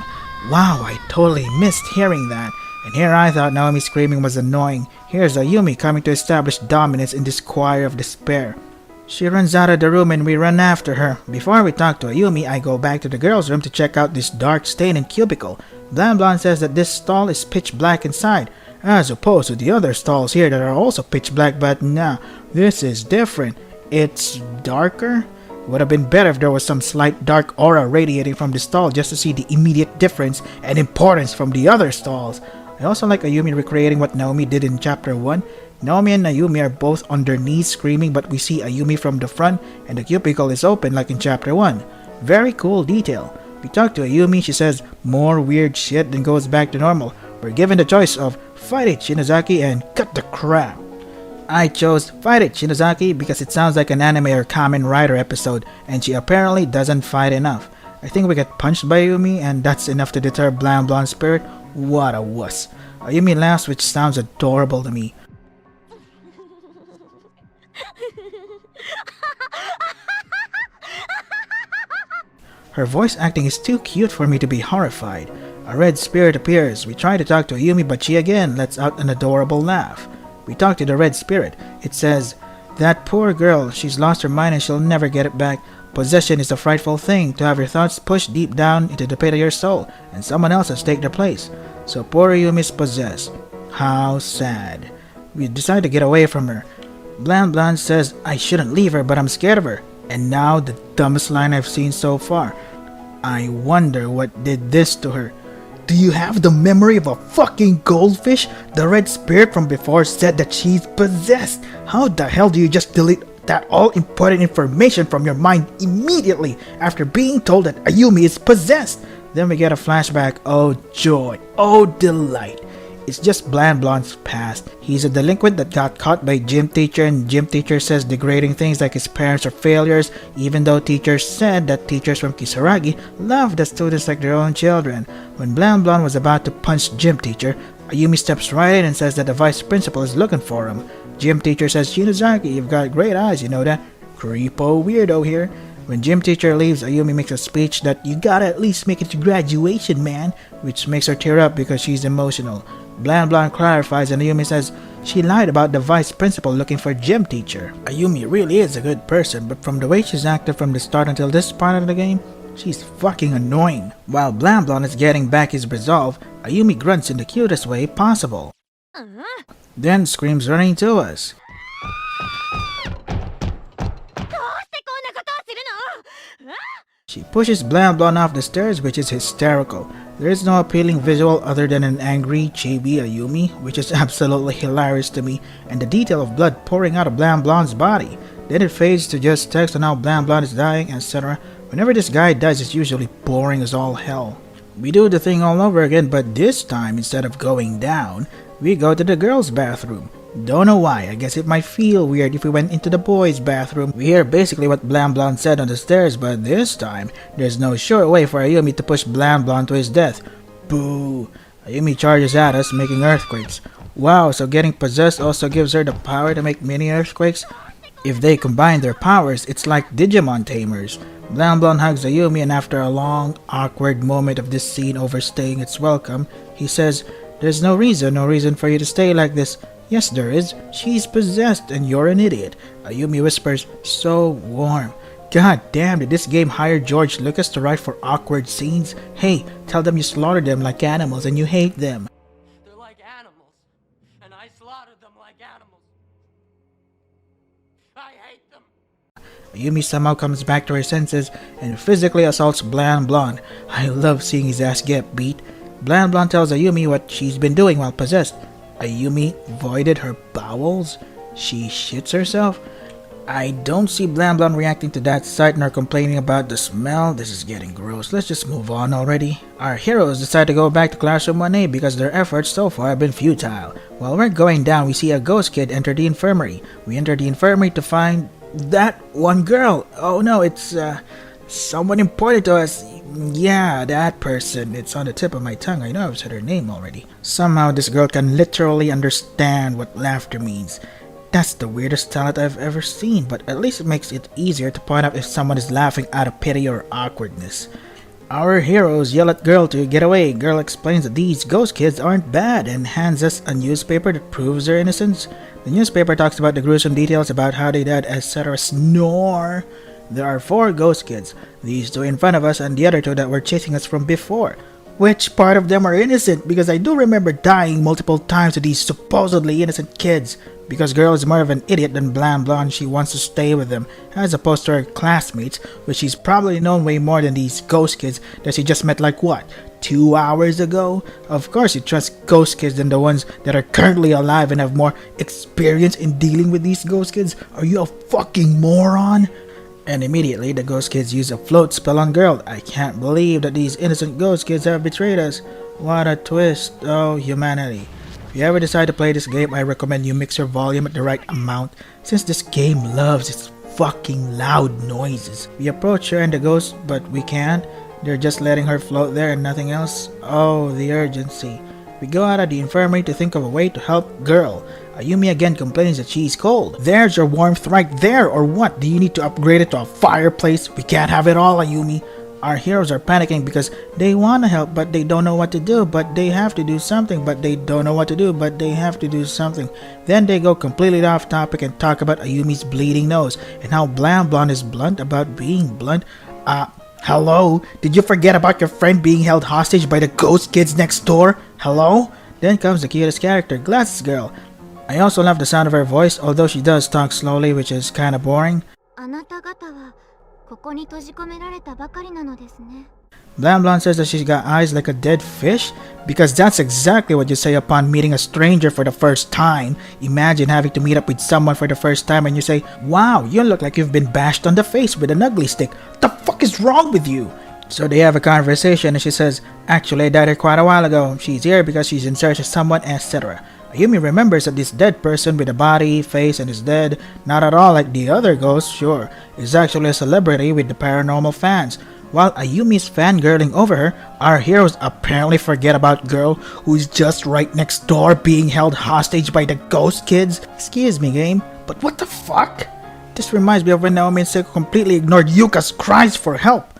Wow, I totally missed hearing that. And here I thought Naomi screaming was annoying. Here's Ayumi coming to establish dominance in this choir of despair. She runs out of the room and we run after her. Before we talk to Ayumi, I go back to the girls' room to check out this dark stain and cubicle. Blam Blam says that this stall is pitch black inside, as opposed to the other stalls here that are also pitch black, but nah, this is different. It's darker? Would have been better if there was some slight dark aura radiating from the stall just to see the immediate difference and importance from the other stalls. I also like Ayumi recreating what Naomi did in chapter 1. Naomi and Ayumi are both on their knees screaming, but we see Ayumi from the front and the cubicle is open like in chapter 1. Very cool detail. We talk to Ayumi, she says more weird shit, then goes back to normal. We're given the choice of fight it Shinozaki and cut the crap. I chose fight it Shinozaki because it sounds like an anime or Kamen Rider episode, and she apparently doesn't fight enough. I think we get punched by Ayumi and that's enough to deter Blam Blam's spirit. What a wuss. Ayumi laughs, which sounds adorable to me. Her voice acting is too cute for me to be horrified. A red spirit appears. We try to talk to Ayumi, but she again lets out an adorable laugh. We talk to the red spirit. It says, "That poor girl, she's lost her mind and she'll never get it back. Possession is a frightful thing, to have your thoughts pushed deep down into the pit of your soul, and someone else has taken their place. So poor Ayumi is possessed. How sad." We decide to get away from her. Blam Blam says I shouldn't leave her, but I'm scared of her. And now the dumbest line I've seen so far. I wonder what did this to her. Do you have the memory of a fucking goldfish? The red spirit from before said that she's possessed. How the hell do you just delete that all important information from your mind immediately after being told that Ayumi is possessed? Then we get a flashback. Oh joy, oh delight. It's just Blam Blam's past. He's a delinquent that got caught by gym teacher, and gym teacher says degrading things like his parents are failures, even though teachers said that teachers from Kisaragi love the students like their own children. When Blam Blam was about to punch gym teacher, Ayumi steps right in and says that the vice principal is looking for him. Gym teacher says, "Shinozaki, you've got great eyes, you know that?" Creepo weirdo here. When gym teacher leaves, Ayumi makes a speech that you gotta at least make it to graduation, man, which makes her tear up because she's emotional. Blam Blam clarifies and Ayumi says she lied about the vice principal looking for gym teacher. Ayumi really is a good person, but from the way she's acted from the start until this part of the game, she's fucking annoying. While Blam Blam is getting back his resolve, Ayumi grunts in the cutest way possible. Then screams running to us. She pushes Blam Blam off the stairs, which is hysterical. There is no appealing visual other than an angry, chibi Ayumi, which is absolutely hilarious to me, and the detail of blood pouring out of Blam Blam's body. Then it fades to just text on how Blam Blam is dying, etc. Whenever this guy dies, it's usually boring as all hell. We do the thing all over again, but this time, instead of going down, we go to the girls' bathroom. Don't know why, I guess it might feel weird if we went into the boys' bathroom. We hear basically what Blam Blam said on the stairs, but this time, there's no sure way for Ayumi to push Blam Blam to his death. Boo! Ayumi charges at us, making earthquakes. Wow, so getting possessed also gives her the power to make mini earthquakes? If they combine their powers, it's like Digimon tamers. Blam Blam hugs Ayumi, and after a long, awkward moment of this scene overstaying its welcome, he says, "There's no reason for you to stay like this." "Yes, there is. She's possessed and you're an idiot." Ayumi whispers, "So warm." God damn, did this game hire George Lucas to write for awkward scenes? Hey, tell them you slaughtered them like animals and you hate them. They're like animals, and I slaughtered them like animals. I hate them. Ayumi somehow comes back to her senses and physically assaults Blan Blan. I love seeing his ass get beat. Blan Blan tells Ayumi what she's been doing while possessed. Ayumi voided her bowels? She shits herself? I don't see Blan Blan reacting to that sight nor complaining about the smell. This is getting gross. Let's just move on already. Our heroes decide to go back to Classroom 1A because their efforts so far have been futile. While we're going down, we see a ghost kid enter the infirmary. We enter the infirmary to find that one girl. Oh no, it's someone important to us. Yeah, that person. It's on the tip of my tongue. I know I've said her name already. Somehow this girl can literally understand what laughter means. That's the weirdest talent I've ever seen, but at least it makes it easier to point out if someone is laughing out of pity or awkwardness. Our heroes yell at girl to get away. Girl explains that these ghost kids aren't bad and hands us a newspaper that proves their innocence. The newspaper talks about the gruesome details about how they died, etc. Snore! There are 4 ghost kids, these 2 in front of us and the other 2 that were chasing us from before. Which part of them are innocent? Because I do remember dying multiple times to these supposedly innocent kids. Because girl is more of an idiot than Blam Blam, she wants to stay with them, as opposed to her classmates, which she's probably known way more than these ghost kids that she just met like what, 2 hours ago? Of course you trust ghost kids than the ones that are currently alive and have more experience in dealing with these ghost kids. Are you a fucking moron? And immediately the ghost kids use a float spell on girl. I can't believe that these innocent ghost kids have betrayed us. What a twist. Oh, humanity. If you ever decide to play this game, I recommend you mix your volume at the right amount, since this game loves its fucking loud noises. We approach her and the ghost, but we can't. They're just letting her float there and nothing else. Oh, the urgency. We go out of the infirmary to think of a way to help girl. Ayumi again complains that she's cold. There's your warmth right there, or what? Do you need to upgrade it to a fireplace? We can't have it all, Ayumi. Our heroes are panicking because they want to help but they don't know what to do, but they have to do something, but they don't know what to do, but they have to do something. Then they go completely off topic and talk about Ayumi's bleeding nose and how Blam Blam is blunt about being blunt. Hello? Did you forget about your friend being held hostage by the ghost kids next door? Hello? Then comes the cutest character, Glasses Girl. I also love the sound of her voice, although she does talk slowly, which is kinda boring. あなた方はここに閉じ込められたばかりなのですね。 Blam Blam says that she's got eyes like a dead fish, because that's exactly what you say upon meeting a stranger for the first time. Imagine having to meet up with someone for the first time and you say, "Wow, you look like you've been bashed on the face with an ugly stick. The fuck is wrong with you?" So they have a conversation and she says, "Actually, I died here quite a while ago. She's here because she's in search of someone, etc." Ayumi remembers that this dead person with a body, face, and is dead, not at all like the other ghosts, sure, is actually a celebrity with the paranormal fans. While Ayumi's fangirling over her, our heroes apparently forget about girl who's just right next door being held hostage by the ghost kids. Excuse me, game, but what the fuck? This reminds me of when Naomi and Seiko completely ignored Yuka's cries for help.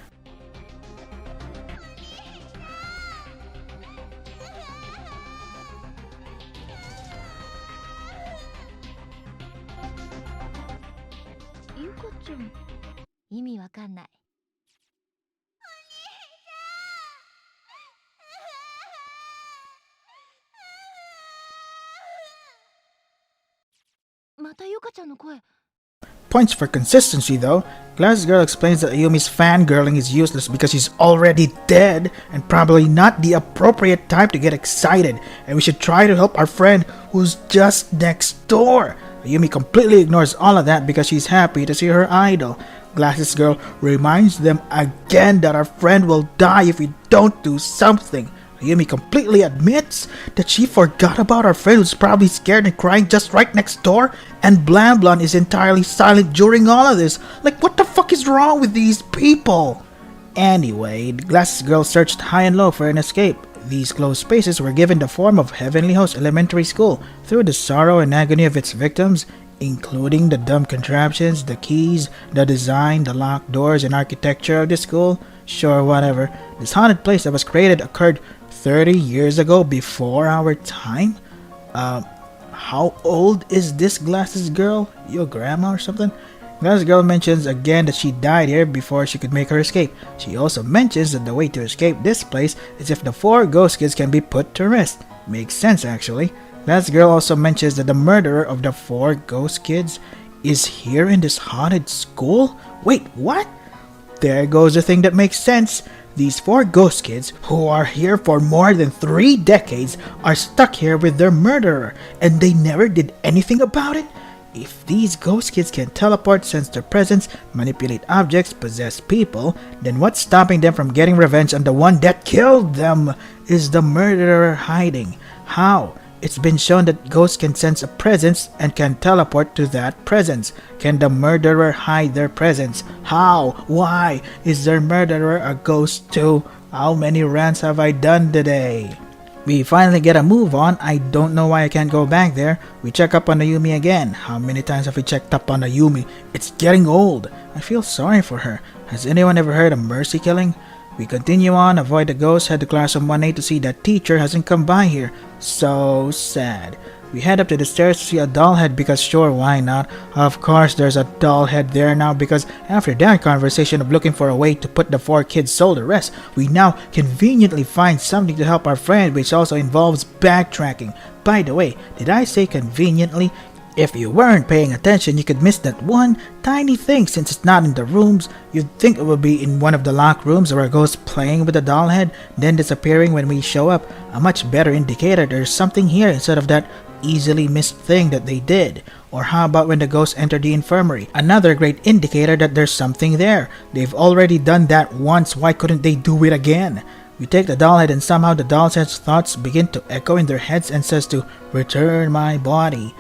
Yuka ちゃん。意味わかんない。またゆかちゃんの声。 Points for consistency though. Glass Girl explains that Ayumi's fangirling is useless because she's already dead and probably not the appropriate time to get excited, and we should try to help our friend who's just next door. Ayumi completely ignores all of that because she's happy to see her idol. Glasses Girl reminds them again that our friend will die if we don't do something. Ayumi completely admits that she forgot about our friend who's probably scared and crying just right next door, and Blan Blan is entirely silent during all of this. Like, what the fuck is wrong with these people? Anyway, the glasses girl searched high and low for an escape. These closed spaces were given the form of Heavenly Host Elementary School through the sorrow and agony of its victims, including the dumb contraptions, the keys, the design, the locked doors, and architecture of the school. Sure, whatever. This haunted place that was created occurred 30 years ago before our time? How old is this glasses girl? Your grandma or something? Glasses girl mentions again that she died here before she could make her escape. She also mentions that the way to escape this place is if the 4 ghost kids can be put to rest. Makes sense actually. Glasses girl also mentions that the murderer of the 4 ghost kids is here in this haunted school? Wait, what? There goes the thing that makes sense. These 4 ghost kids, who are here for more than 3 decades, are stuck here with their murderer, and they never did anything about it? If these ghost kids can teleport, sense their presence, manipulate objects, possess people, then what's stopping them from getting revenge on the one that killed them? Is the murderer hiding? How? It's been shown that ghosts can sense a presence and can teleport to that presence. Can the murderer hide their presence? How? Why? Is their murderer a ghost too? How many rants have I done today? We finally get a move on. I don't know why I can't go back there. We check up on Ayumi again. How many times have we checked up on Ayumi? It's getting old. I feel sorry for her. Has anyone ever heard of mercy killing? We continue on, avoid the ghost, head to classroom 1A to see that teacher hasn't come by here. So sad. We head up to the stairs to see a doll head because sure, why not? Of course there's a doll head there now because after that conversation of looking for a way to put the 4 kids' soul to rest, we now conveniently find something to help our friend, which also involves backtracking. By the way, did I say conveniently? If you weren't paying attention, you could miss that one tiny thing since it's not in the rooms. You'd think it would be in one of the locked rooms or a ghost playing with the doll head, then disappearing when we show up. A much better indicator there's something here instead of that easily missed thing that they did. Or how about when the ghosts enter the infirmary? Another great indicator that there's something there. They've already done that once, why couldn't they do it again? We take the doll head and somehow the doll's head's thoughts begin to echo in their heads and says to return my body.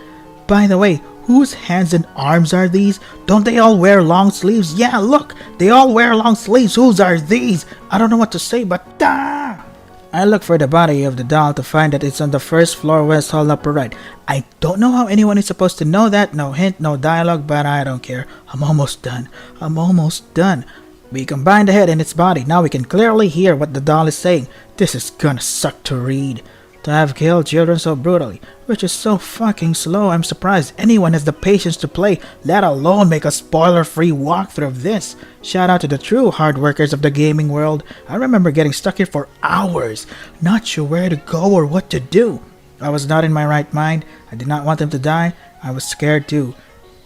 By the way, whose hands and arms are these? Don't they all wear long sleeves? Yeah, look! They all wear long sleeves! Whose are these? I don't know what to say, but I look for the body of the doll to find that it's on the first floor west hall upper right. I don't know how anyone is supposed to know that. No hint, no dialogue, but I don't care. I'm almost done. We combine the head and its body. Now we can clearly hear what the doll is saying. This is gonna suck to read. To have killed children so brutally, which is so fucking slow. I'm surprised anyone has the patience to play, let alone make a spoiler-free walkthrough of this. Shout out to the true hard workers of the gaming world. I remember getting stuck here for hours, not sure where to go or what to do. I was not in my right mind. I did not want them to die. I was scared too.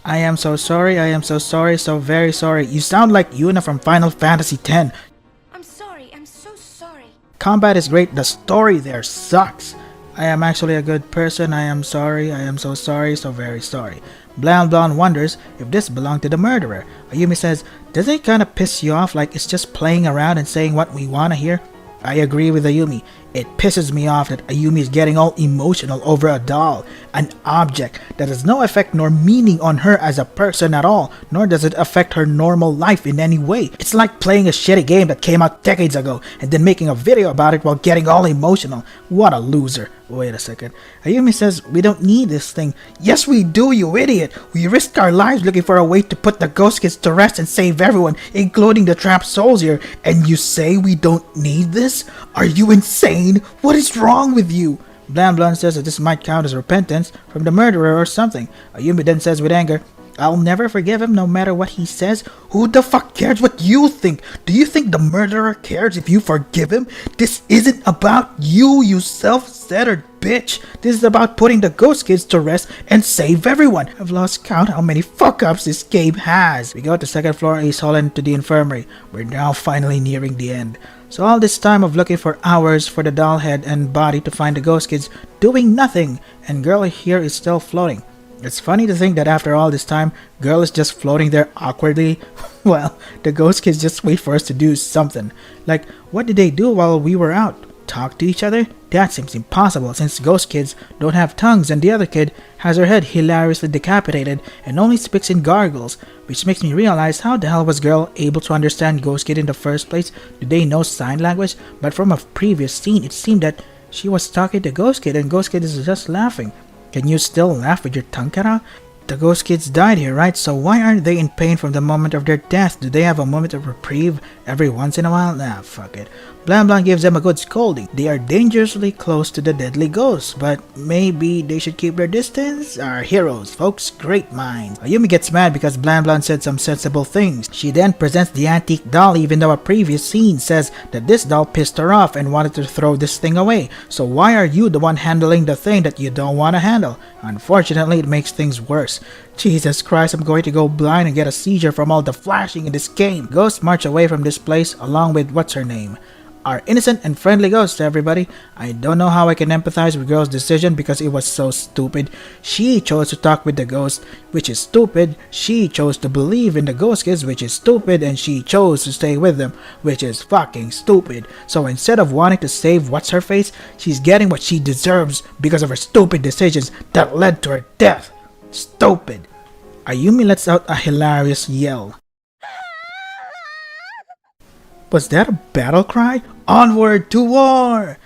I am so sorry, so very sorry. You sound like Yuna from Final Fantasy X. I'm so sorry. Combat is great, the story there sucks. I am actually a good person, I am so sorry, so very sorry. Blan Blan wonders if this belonged to the murderer. Ayumi says, doesn't it kinda piss you off like it's just playing around and saying what we wanna hear? I agree with Ayumi. It pisses me off that Ayumi is getting all emotional over a doll, an object that has no effect nor meaning on her as a person at all, nor does it affect her normal life in any way. It's like playing a shitty game that came out decades ago and then making a video about it while getting all emotional. What a loser. Wait a second. Ayumi says we don't need this thing. Yes we do, you idiot. We risked our lives looking for a way to put the ghost kids to rest and save everyone, including the trapped souls here, and you say we don't need this? Are you insane? What is wrong with you? Blan Blan says that this might count as repentance from the murderer or something. Ayumi then says with anger, I'll never forgive him no matter what he says. Who the fuck cares what you think? Do you think the murderer cares if you forgive him? This isn't about you, you self-centered bitch. This is about putting the ghost kids to rest and save everyone. I've lost count how many fuck-ups this game has. We go to second floor East Hall and to the infirmary. We're now finally nearing the end. So all this time of looking for hours for the doll head and body to find the ghost kids, doing nothing, and girl here is still floating. It's funny to think that after all this time, girl is just floating there awkwardly. Well, the ghost kids just wait for us to do something. Like, what did they do while we were out? talk to each other? That seems impossible since ghost kids don't have tongues and the other kid has her head hilariously decapitated and only speaks in gargles, which makes me realize how the hell was girl able to understand ghost kid in the first place? Do they know sign language? But from a previous scene, it seemed that she was talking to ghost kid and ghost kid is just laughing. Can you still laugh with your tongue cut out? The ghost kids died here, right? So why aren't they in pain from the moment of their death? Do they have a moment of reprieve every once in a while? Nah, fuck it. Blan Blan gives them a good scolding. They are dangerously close to the deadly ghosts, but maybe they should keep their distance? Our heroes, folks, great minds. Ayumi gets mad because Blan Blan said some sensible things. She then presents the antique doll even though a previous scene says that this doll pissed her off and wanted to throw this thing away. So why are you the one handling the thing that you don't want to handle? Unfortunately, it makes things worse. Jesus Christ, I'm going to go blind and get a seizure from all the flashing in this game. Ghosts march away from this place along with what's her name? Our innocent and friendly ghost, everybody. I don't know how I can empathize with girl's decision because it was so stupid. She chose to talk with the ghost, which is stupid. She chose to believe in the ghost kids, which is stupid. And she chose to stay with them, which is fucking stupid. So instead of wanting to save what's her face, she's getting what she deserves because of her stupid decisions that led to her death. Stupid. Ayumi lets out a hilarious yell. Was that a battle cry? Onward to war!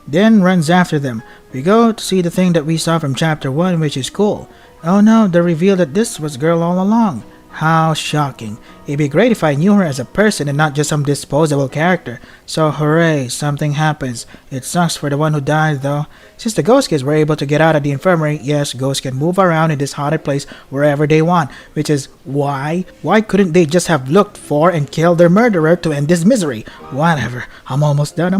Then runs after them. We go to see the thing that we saw from chapter 1, which is cool. Oh no, the reveal that this was girl all along. How shocking. It'd be great if I knew her as a person and not just some disposable character. So hooray, something happens. It sucks for the one who died though. Since the ghost kids were able to get out of the infirmary, yes, ghosts can move around in this haunted place wherever they want. Which is why? Why couldn't they just have looked for and killed their murderer to end this misery? Whatever. I'm almost done.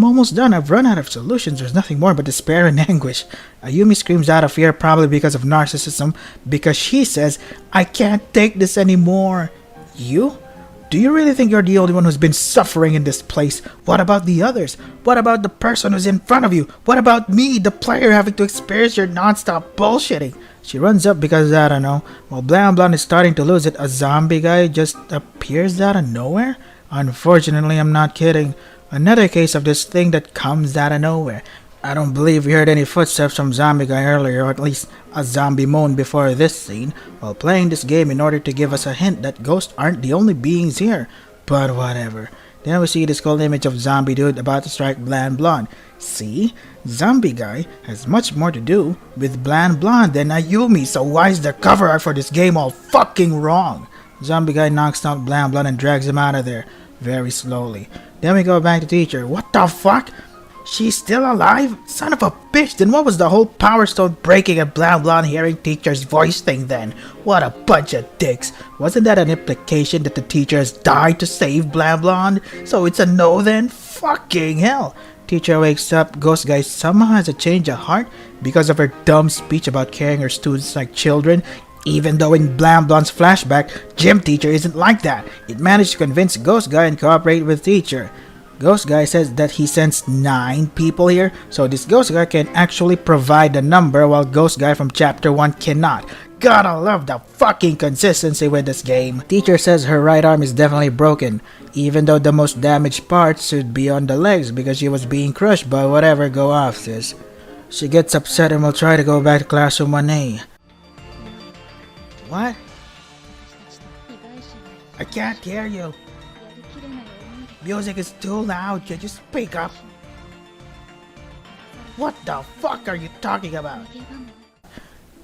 I've run out of solutions. There's nothing more but despair and anguish. Ayumi screams out of fear probably because of narcissism because she says, I can't take this anymore. You? Do you really think you're the only one who's been suffering in this place? What about the others? What about the person who's in front of you? What about me, the player, having to experience your non-stop bullshitting? She runs up because, I don't know, while Blan Blan is starting to lose it, a zombie guy just appears out of nowhere? Unfortunately, I'm not kidding. Another case of this thing that comes out of nowhere. I don't believe we heard any footsteps from zombie guy earlier, or at least a zombie moan before this scene, while playing this game in order to give us a hint that ghosts aren't the only beings here. But whatever. Then we see this cool image of zombie dude about to strike Blan Blan. See? Zombie guy has much more to do with Blan Blan than Ayumi, so why is the cover art for this game all fucking wrong? Zombie guy knocks out Blan Blan and drags him out of there, very slowly. Then we go back to teacher. What the fuck? She's still alive? Son of a bitch, then what was the whole Power Stone breaking and Blan Blan hearing teacher's voice thing then? What a bunch of dicks. Wasn't that an implication that the teacher has died to save Blan Blan? So it's a no then? Fucking hell. Teacher wakes up, ghost guy somehow has a change of heart because of her dumb speech about caring her students like children. Even though in Blan Blan's flashback, gym teacher isn't like that. It managed to convince ghost guy and cooperate with teacher. Ghost guy says that he sends 9 people here, so this ghost guy can actually provide the number while ghost guy from chapter 1 cannot. Gotta love the fucking consistency with this game. Teacher says her right arm is definitely broken, even though the most damaged parts should be on the legs because she was being crushed, but whatever, go off sis. She gets upset and will try to go back to classroom 1A. What? I can't hear you. Music is too loud, can you speak up? What the fuck are you talking about?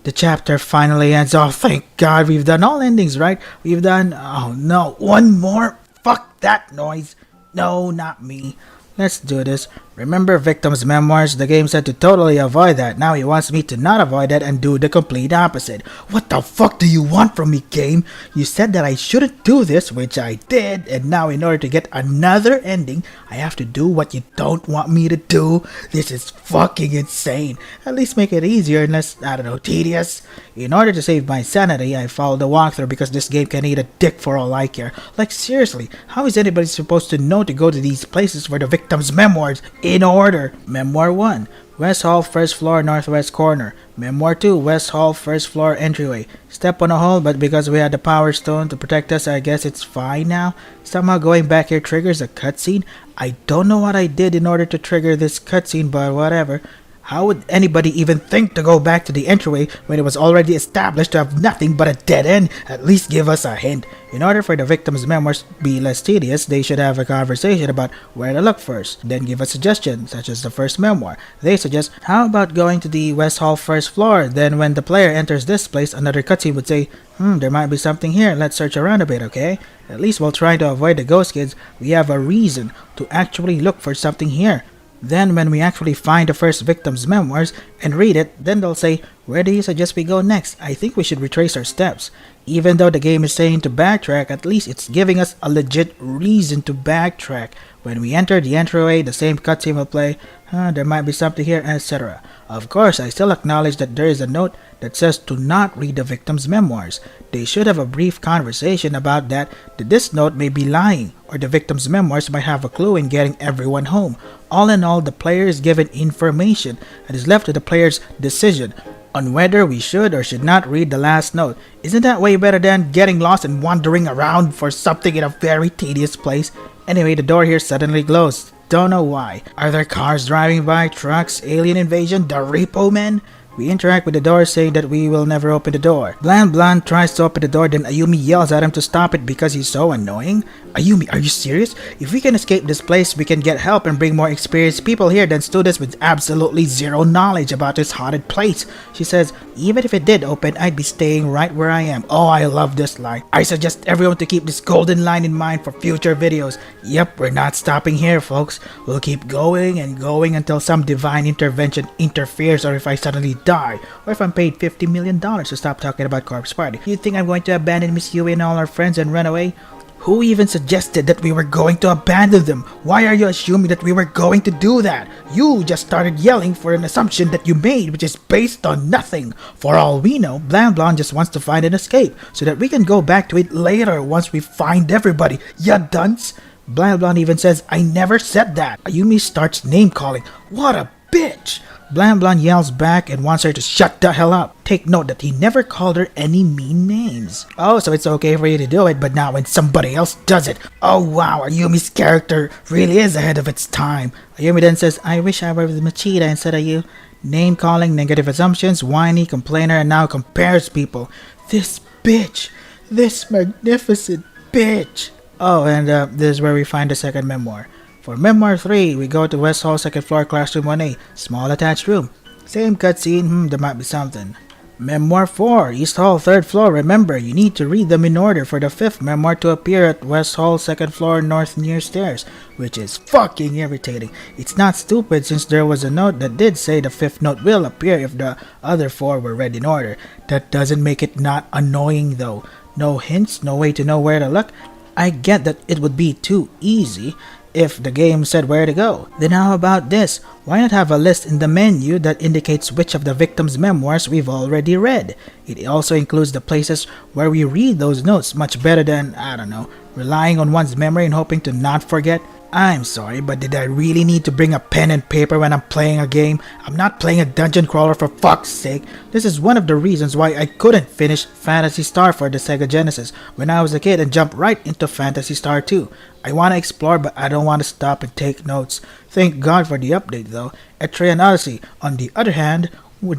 The chapter finally ends. Oh, thank God, we've done all endings, right? We've done... Oh no, one more? Fuck that noise. No, not me. Let's do this. Remember Victim's Memoirs? The game said to totally avoid that. Now he wants me to not avoid that and do the complete opposite. What the fuck do you want from me, game? You said that I shouldn't do this, which I did, and now in order to get another ending, I have to do what you don't want me to do? This is fucking insane. At least make it easier and less, I don't know, tedious. In order to save my sanity, I followed the walkthrough because this game can eat a dick for all I care. Like seriously, how is anybody supposed to know to go to these places for the Victim's Memoirs? in order. Memoir 1, West Hall, first floor, northwest corner. Memoir 2, West Hall, first floor, entryway. Step on a hole, but because we had the power stone to protect us, I guess it's fine now. Somehow going back here triggers a cutscene. I don't know what I did in order to trigger this cutscene, but whatever. How would anybody even think to go back to the entryway when it was already established to have nothing but a dead end? At least give us a hint. In order for the victim's memoirs to be less tedious, they should have a conversation about where to look first, then give a suggestion, such as the first memoir. They suggest, how about going to the West Hall first floor? Then when the player enters this place, another cutscene would say, there might be something here, let's search around a bit, okay? At least while trying to avoid the ghost kids, we have a reason to actually look for something here. Then when we actually find the first victim's memoirs and read it, then they'll say, where do you suggest we go next? I think we should retrace our steps. Even though the game is saying to backtrack, at least it's giving us a legit reason to backtrack. When we enter the entryway, the same cutscene will play, there might be something here, etc. Of course, I still acknowledge that there is a note that says to not read the victim's memoirs. They should have a brief conversation about that this note may be lying, or the victim's memoirs might have a clue in getting everyone home. All in all, the player is given information and is left to the player's decision on whether we should or should not read the last note. Isn't that way better than getting lost and wandering around for something in a very tedious place? Anyway, the door here suddenly glows. Don't know why. Are there cars driving by, trucks, alien invasion, the Repo Men? We interact with the door saying that we will never open the door. Blan tries to open the door, then Ayumi yells at him to stop it because he's so annoying. Ayumi, are you serious? If we can escape this place, we can get help and bring more experienced people here than students with absolutely zero knowledge about this haunted place. She says, even if it did open, I'd be staying right where I am. Oh, I love this line. I suggest everyone to keep this golden line in mind for future videos. Yep, we're not stopping here, folks. We'll keep going and going until some divine intervention interferes, or if I suddenly die, or if I'm paid $50 million to stop talking about Corpse Party. You think I'm going to abandon Miss Yui and all our friends and run away? Who even suggested that we were going to abandon them? Why are you assuming that we were going to do that? You just started yelling for an assumption that you made, which is based on nothing. For all we know, Blan just wants to find an escape, so that we can go back to it later once we find everybody. Ya dunce! Blan even says, I never said that. Ayumi starts name calling. What a bitch! Blan yells back and wants her to shut the hell up. Take note that he never called her any mean names. Oh, so it's okay for you to do it, but not when somebody else does it. Oh wow, Ayumi's character really is ahead of its time. Ayumi then says, I wish I were with Machida instead of you. Name calling, negative assumptions, whiny, complainer, and now compares people. This bitch. This magnificent bitch. Oh, and this is where we find the second memoir. For Memoir 3, we go to West Hall, second floor, classroom 1A, small attached room. Same cutscene, there might be something. Memoir 4, East Hall, third floor. Remember, you need to read them in order for the fifth memoir to appear at West Hall, second floor, north near stairs, which is fucking irritating. It's not stupid since there was a note that did say the fifth note will appear if the other four were read in order. That doesn't make it not annoying though. No hints, no way to know where to look. I get that it would be too easy if the game said where to go. Then how about this? Why not have a list in the menu that indicates which of the victim's memoirs we've already read? It also includes the places where we read those notes much better than, I don't know, relying on one's memory and hoping to not forget. I'm sorry, but did I really need to bring a pen and paper when I'm playing a game? I'm not playing a dungeon crawler for fuck's sake. This is one of the reasons why I couldn't finish Phantasy Star for the Sega Genesis when I was a kid and jump right into Phantasy Star 2. I want to explore, but I don't want to stop and take notes. Thank God for the update though. Etrian Odyssey, on the other hand,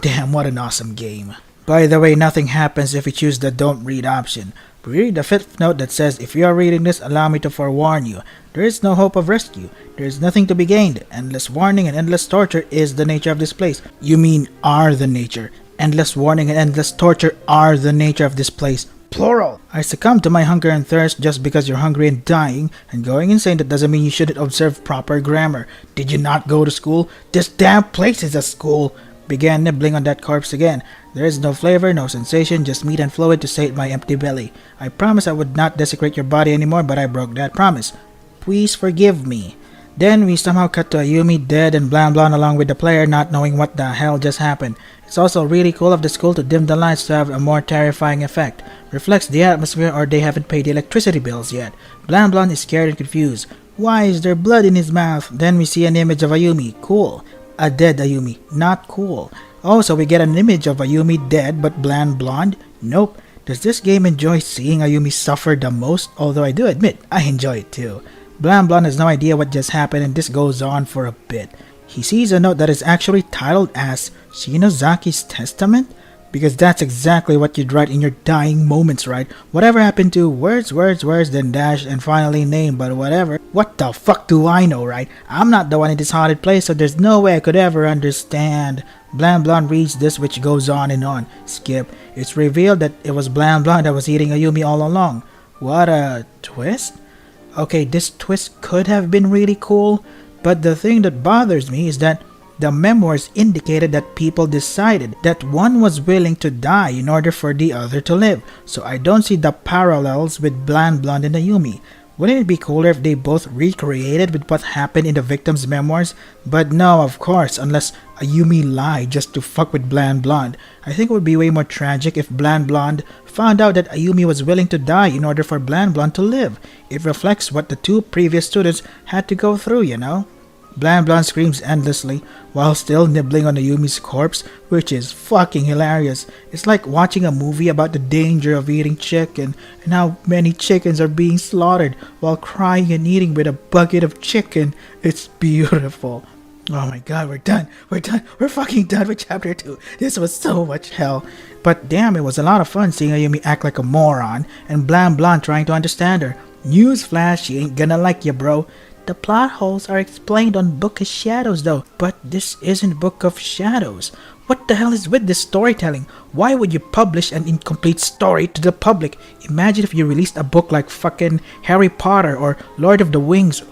damn, what an awesome game. By the way, nothing happens if you choose the don't read option. We read the fifth note that says, if you are reading this, allow me to forewarn you. There is no hope of rescue. There is nothing to be gained. Endless warning and endless torture is the nature of this place. You mean are the nature. Endless warning and endless torture are the nature of this place. Plural. I succumb to my hunger and thirst just because you're hungry and dying, and going insane that doesn't mean you shouldn't observe proper grammar. Did you not go to school? This damn place is a school. Began nibbling on that corpse again. There is no flavor, no sensation, just meat and fluid to sate my empty belly. I promised I would not desecrate your body anymore, but I broke that promise. Please forgive me. Then we somehow cut to Ayumi dead and Blan along with the player not knowing what the hell just happened. It's also really cool of the school to dim the lights to have a more terrifying effect. Reflects the atmosphere, or they haven't paid the electricity bills yet. Blan is scared and confused. Why is there blood in his mouth? Then we see an image of Ayumi. Cool. A dead Ayumi. Not cool. Also, we get an image of Ayumi dead but bland blonde. Nope. Does this game enjoy seeing Ayumi suffer the most? Although I do admit, I enjoy it too. Bland blonde has no idea what just happened and this goes on for a bit. He sees a note that is actually titled as Shinozaki's Testament? Because that's exactly what you'd write in your dying moments, right? Whatever happened to words, then dash, and finally name, but whatever. What the fuck do I know, right? I'm not the one in this haunted place, so there's no way I could ever understand. Bland Blonde reads this, which goes on and on. Skip. It's revealed that it was Bland Blonde that was eating Ayumi all along. What a twist? Okay, this twist could have been really cool, but the thing that bothers me is that the memoirs indicated that people decided that one was willing to die in order for the other to live, so I don't see the parallels with Bland Blonde and Ayumi. Wouldn't it be cooler if they both recreated with what happened in the victim's memoirs? But no, of course, unless Ayumi lied just to fuck with Bland Blonde. I think it would be way more tragic if Bland Blonde found out that Ayumi was willing to die in order for Bland Blonde to live. It reflects what the two previous students had to go through, you know? Bland Blonde screams endlessly while still nibbling on Ayumi's corpse, which is fucking hilarious. It's like watching a movie about the danger of eating chicken and how many chickens are being slaughtered while crying and eating with a bucket of chicken. It's beautiful. Oh my god, we're done. We're fucking done with chapter 2. This was so much hell. But damn, it was a lot of fun seeing Ayumi act like a moron and Bland Blonde trying to understand her. Newsflash, she ain't gonna like you, bro. The plot holes are explained on Book of Shadows though, but this isn't Book of Shadows. What the hell is with this storytelling? Why would you publish an incomplete story to the public? Imagine if you released a book like fucking Harry Potter or Lord of the Wings,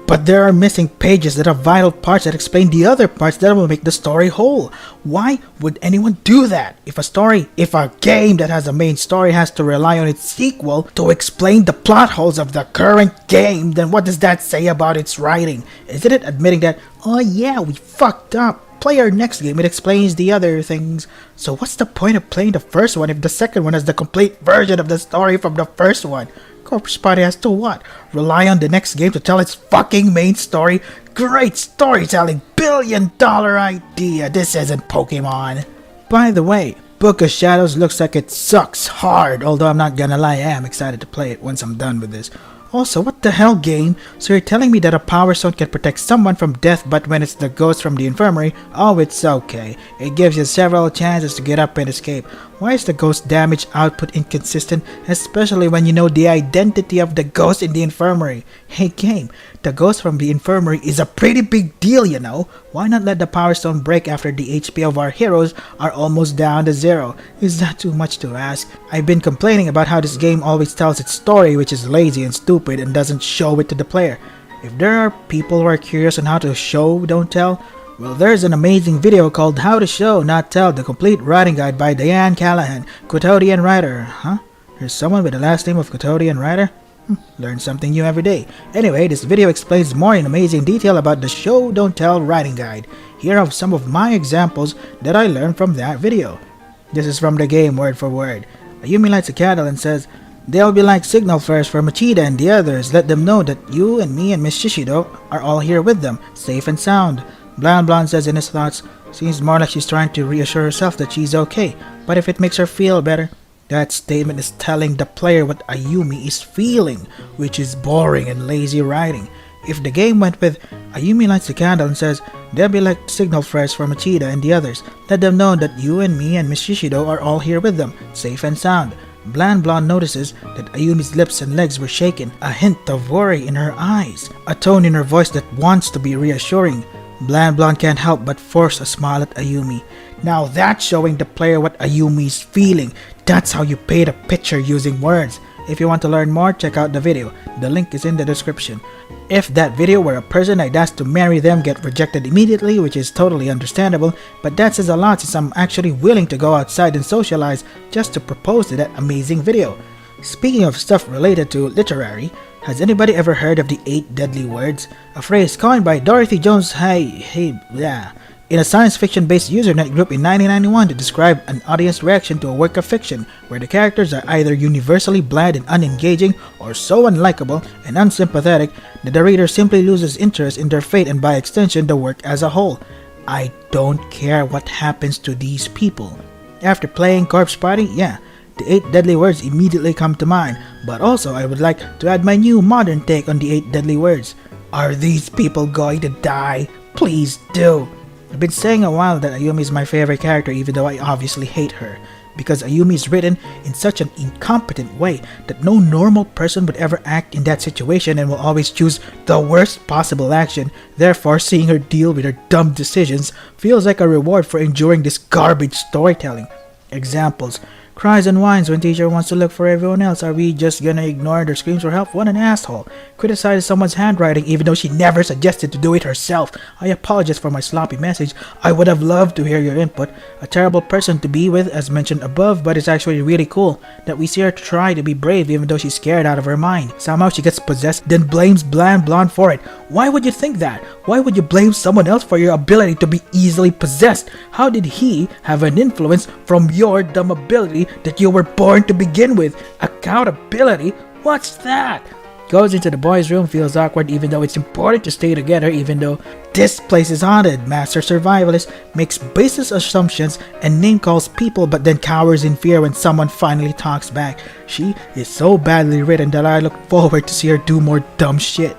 But there are missing pages that are vital parts that explain the other parts that will make the story whole. Why would anyone do that? If a game that has a main story has to rely on its sequel to explain the plot holes of the current game, then what does that say about its writing? Isn't it admitting that, oh yeah, we fucked up? Play our next game, it explains the other things. So what's the point of playing the first one if the second one has the complete version of the story from the first one? Corpse Party has to what? Rely on the next game to tell its fucking main story? Great storytelling, $1 billion idea. This isn't Pokemon. By the way, Book of Shadows looks like it sucks hard, although I'm not gonna lie, I am excited to play it once I'm done with this. Also, what the hell, game? So you're telling me that a power stone can protect someone from death, but when it's the ghost from the infirmary, oh, it's okay. It gives you several chances to get up and escape. Why is the ghost damage output inconsistent, especially when you know the identity of the ghost in the infirmary? Hey game, the ghost from the infirmary is a pretty big deal, you know? Why not let the power stone break after the HP of our heroes are almost down to 0? Is that too much to ask? I've been complaining about how this game always tells its story, which is lazy and stupid and doesn't show it to the player. If there are people who are curious on how to show, don't tell, well, there's an amazing video called How to Show, Not Tell, the complete writing guide by Diane Callahan, Quotidian writer. Huh? There's someone with the last name of Quotidian writer? Learn something new every day. Anyway, this video explains more in amazing detail about the Show, Don't Tell writing guide. Here are some of my examples that I learned from that video. This is from the game word for word. Ayumi lights a candle and says, "They'll be like signal flares for Machida and the others. Let them know that you and me and Miss Shishido are all here with them, safe and sound." Bland Blonde says in his thoughts, "Seems more like she's trying to reassure herself that she's okay, but if it makes her feel better." That statement is telling the player what Ayumi is feeling, which is boring and lazy writing. If the game went with, Ayumi lights the candle and says, "They'll be like signal flares for Machida and the others. Let them know that you and me and Miss Shishido are all here with them, safe and sound." Bland Blonde notices that Ayumi's lips and legs were shaken, a hint of worry in her eyes, a tone in her voice that wants to be reassuring. Bland Blonde can't help but force a smile at Ayumi. Now that's showing the player what Ayumi's feeling. That's how you paint a picture using words. If you want to learn more, check out the video. The link is in the description. If that video were a person I'd ask to marry them get rejected immediately, which is totally understandable, but that says a lot since I'm actually willing to go outside and socialize just to propose to that amazing video. Speaking of stuff related to literary, has anybody ever heard of the 8 deadly words? A phrase coined by Dorothy Jones in a science fiction based Usenet group in 1991 to describe an audience reaction to a work of fiction where the characters are either universally bland and unengaging or so unlikable and unsympathetic that the reader simply loses interest in their fate and by extension the work as a whole. I don't care what happens to these people. After playing Corpse Party, yeah, the 8 deadly words immediately come to mind, but also I would like to add my new modern take on the 8 deadly words. Are these people going to die? Please do! I've been saying a while that Ayumi is my favorite character even though I obviously hate her, because Ayumi is written in such an incompetent way that no normal person would ever act in that situation and will always choose the worst possible action. Therefore, seeing her deal with her dumb decisions feels like a reward for enduring this garbage storytelling. Examples: cries and whines when teacher wants to look for everyone else. Are we just gonna ignore their screams for help? What an asshole. Criticizes someone's handwriting even though she never suggested to do it herself. I apologize for my sloppy message. I would have loved to hear your input. A terrible person to be with as mentioned above, but it's actually really cool that we see her try to be brave even though she's scared out of her mind. Somehow she gets possessed then blames Bland Blonde for it. Why would you think that? Why would you blame someone else for your ability to be easily possessed? How did he have an influence from your dumb ability that you were born to begin with? Accountability? What's that? Goes into the boys' room, feels awkward even though it's important to stay together even though this place is haunted. Master survivalist makes baseless assumptions and name calls people but then cowers in fear when someone finally talks back. She is so badly written that I look forward to see her do more dumb shit.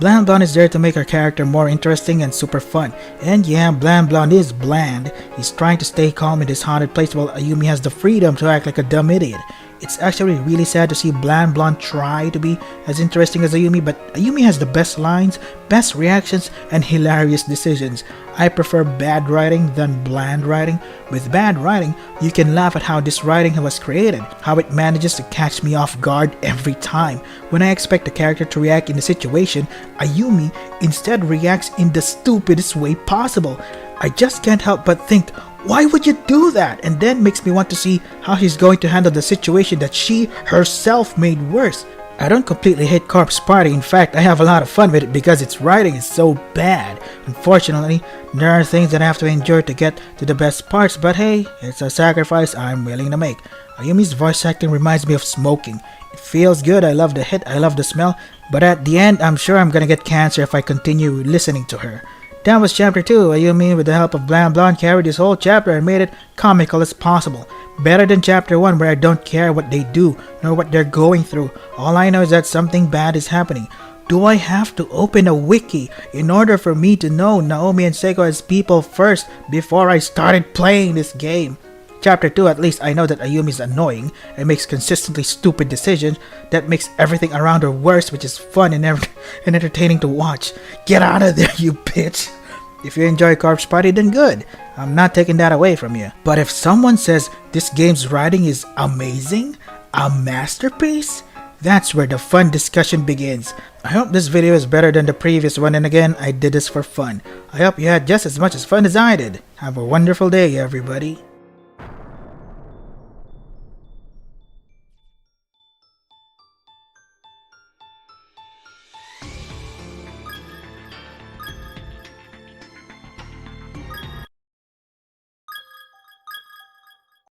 Bland Blonde is there to make her character more interesting and super fun. And yeah, Bland Blonde is bland. He's trying to stay calm in this haunted place while Ayumi has the freedom to act like a dumb idiot. It's actually really sad to see Bland Blonde try to be as interesting as Ayumi, but Ayumi has the best lines, best reactions, and hilarious decisions. I prefer bad writing than bland writing. With bad writing, you can laugh at how this writing was created, how it manages to catch me off guard every time. When I expect the character to react in a situation, Ayumi instead reacts in the stupidest way possible. I just can't help but think, why would you do that? And then makes me want to see how she's going to handle the situation that she herself made worse. I don't completely hate Corpse Party. In fact, I have a lot of fun with it because its writing is so bad. Unfortunately, there are things that I have to endure to get to the best parts, but hey, it's a sacrifice I'm willing to make. Ayumi's voice acting reminds me of smoking. It feels good, I love the hit, I love the smell, but at the end, I'm sure I'm gonna get cancer if I continue listening to her. That was chapter 2. Ayumi, with the help of Bland Blonde, carried this whole chapter and made it comical as possible. Better than chapter 1 where I don't care what they do, nor what they're going through. All I know is that something bad is happening. Do I have to open a wiki in order for me to know Naomi and Seiko as people first before I started playing this game? Chapter 2, at least I know that Ayumi is annoying and makes consistently stupid decisions that makes everything around her worse, which is fun and entertaining to watch. Get out of there, you bitch! If you enjoy Corpse Party, then good. I'm not taking that away from you. But if someone says this game's writing is amazing, a masterpiece, that's where the fun discussion begins. I hope this video is better than the previous one, and again, I did this for fun. I hope you had just as much as fun as I did. Have a wonderful day, everybody.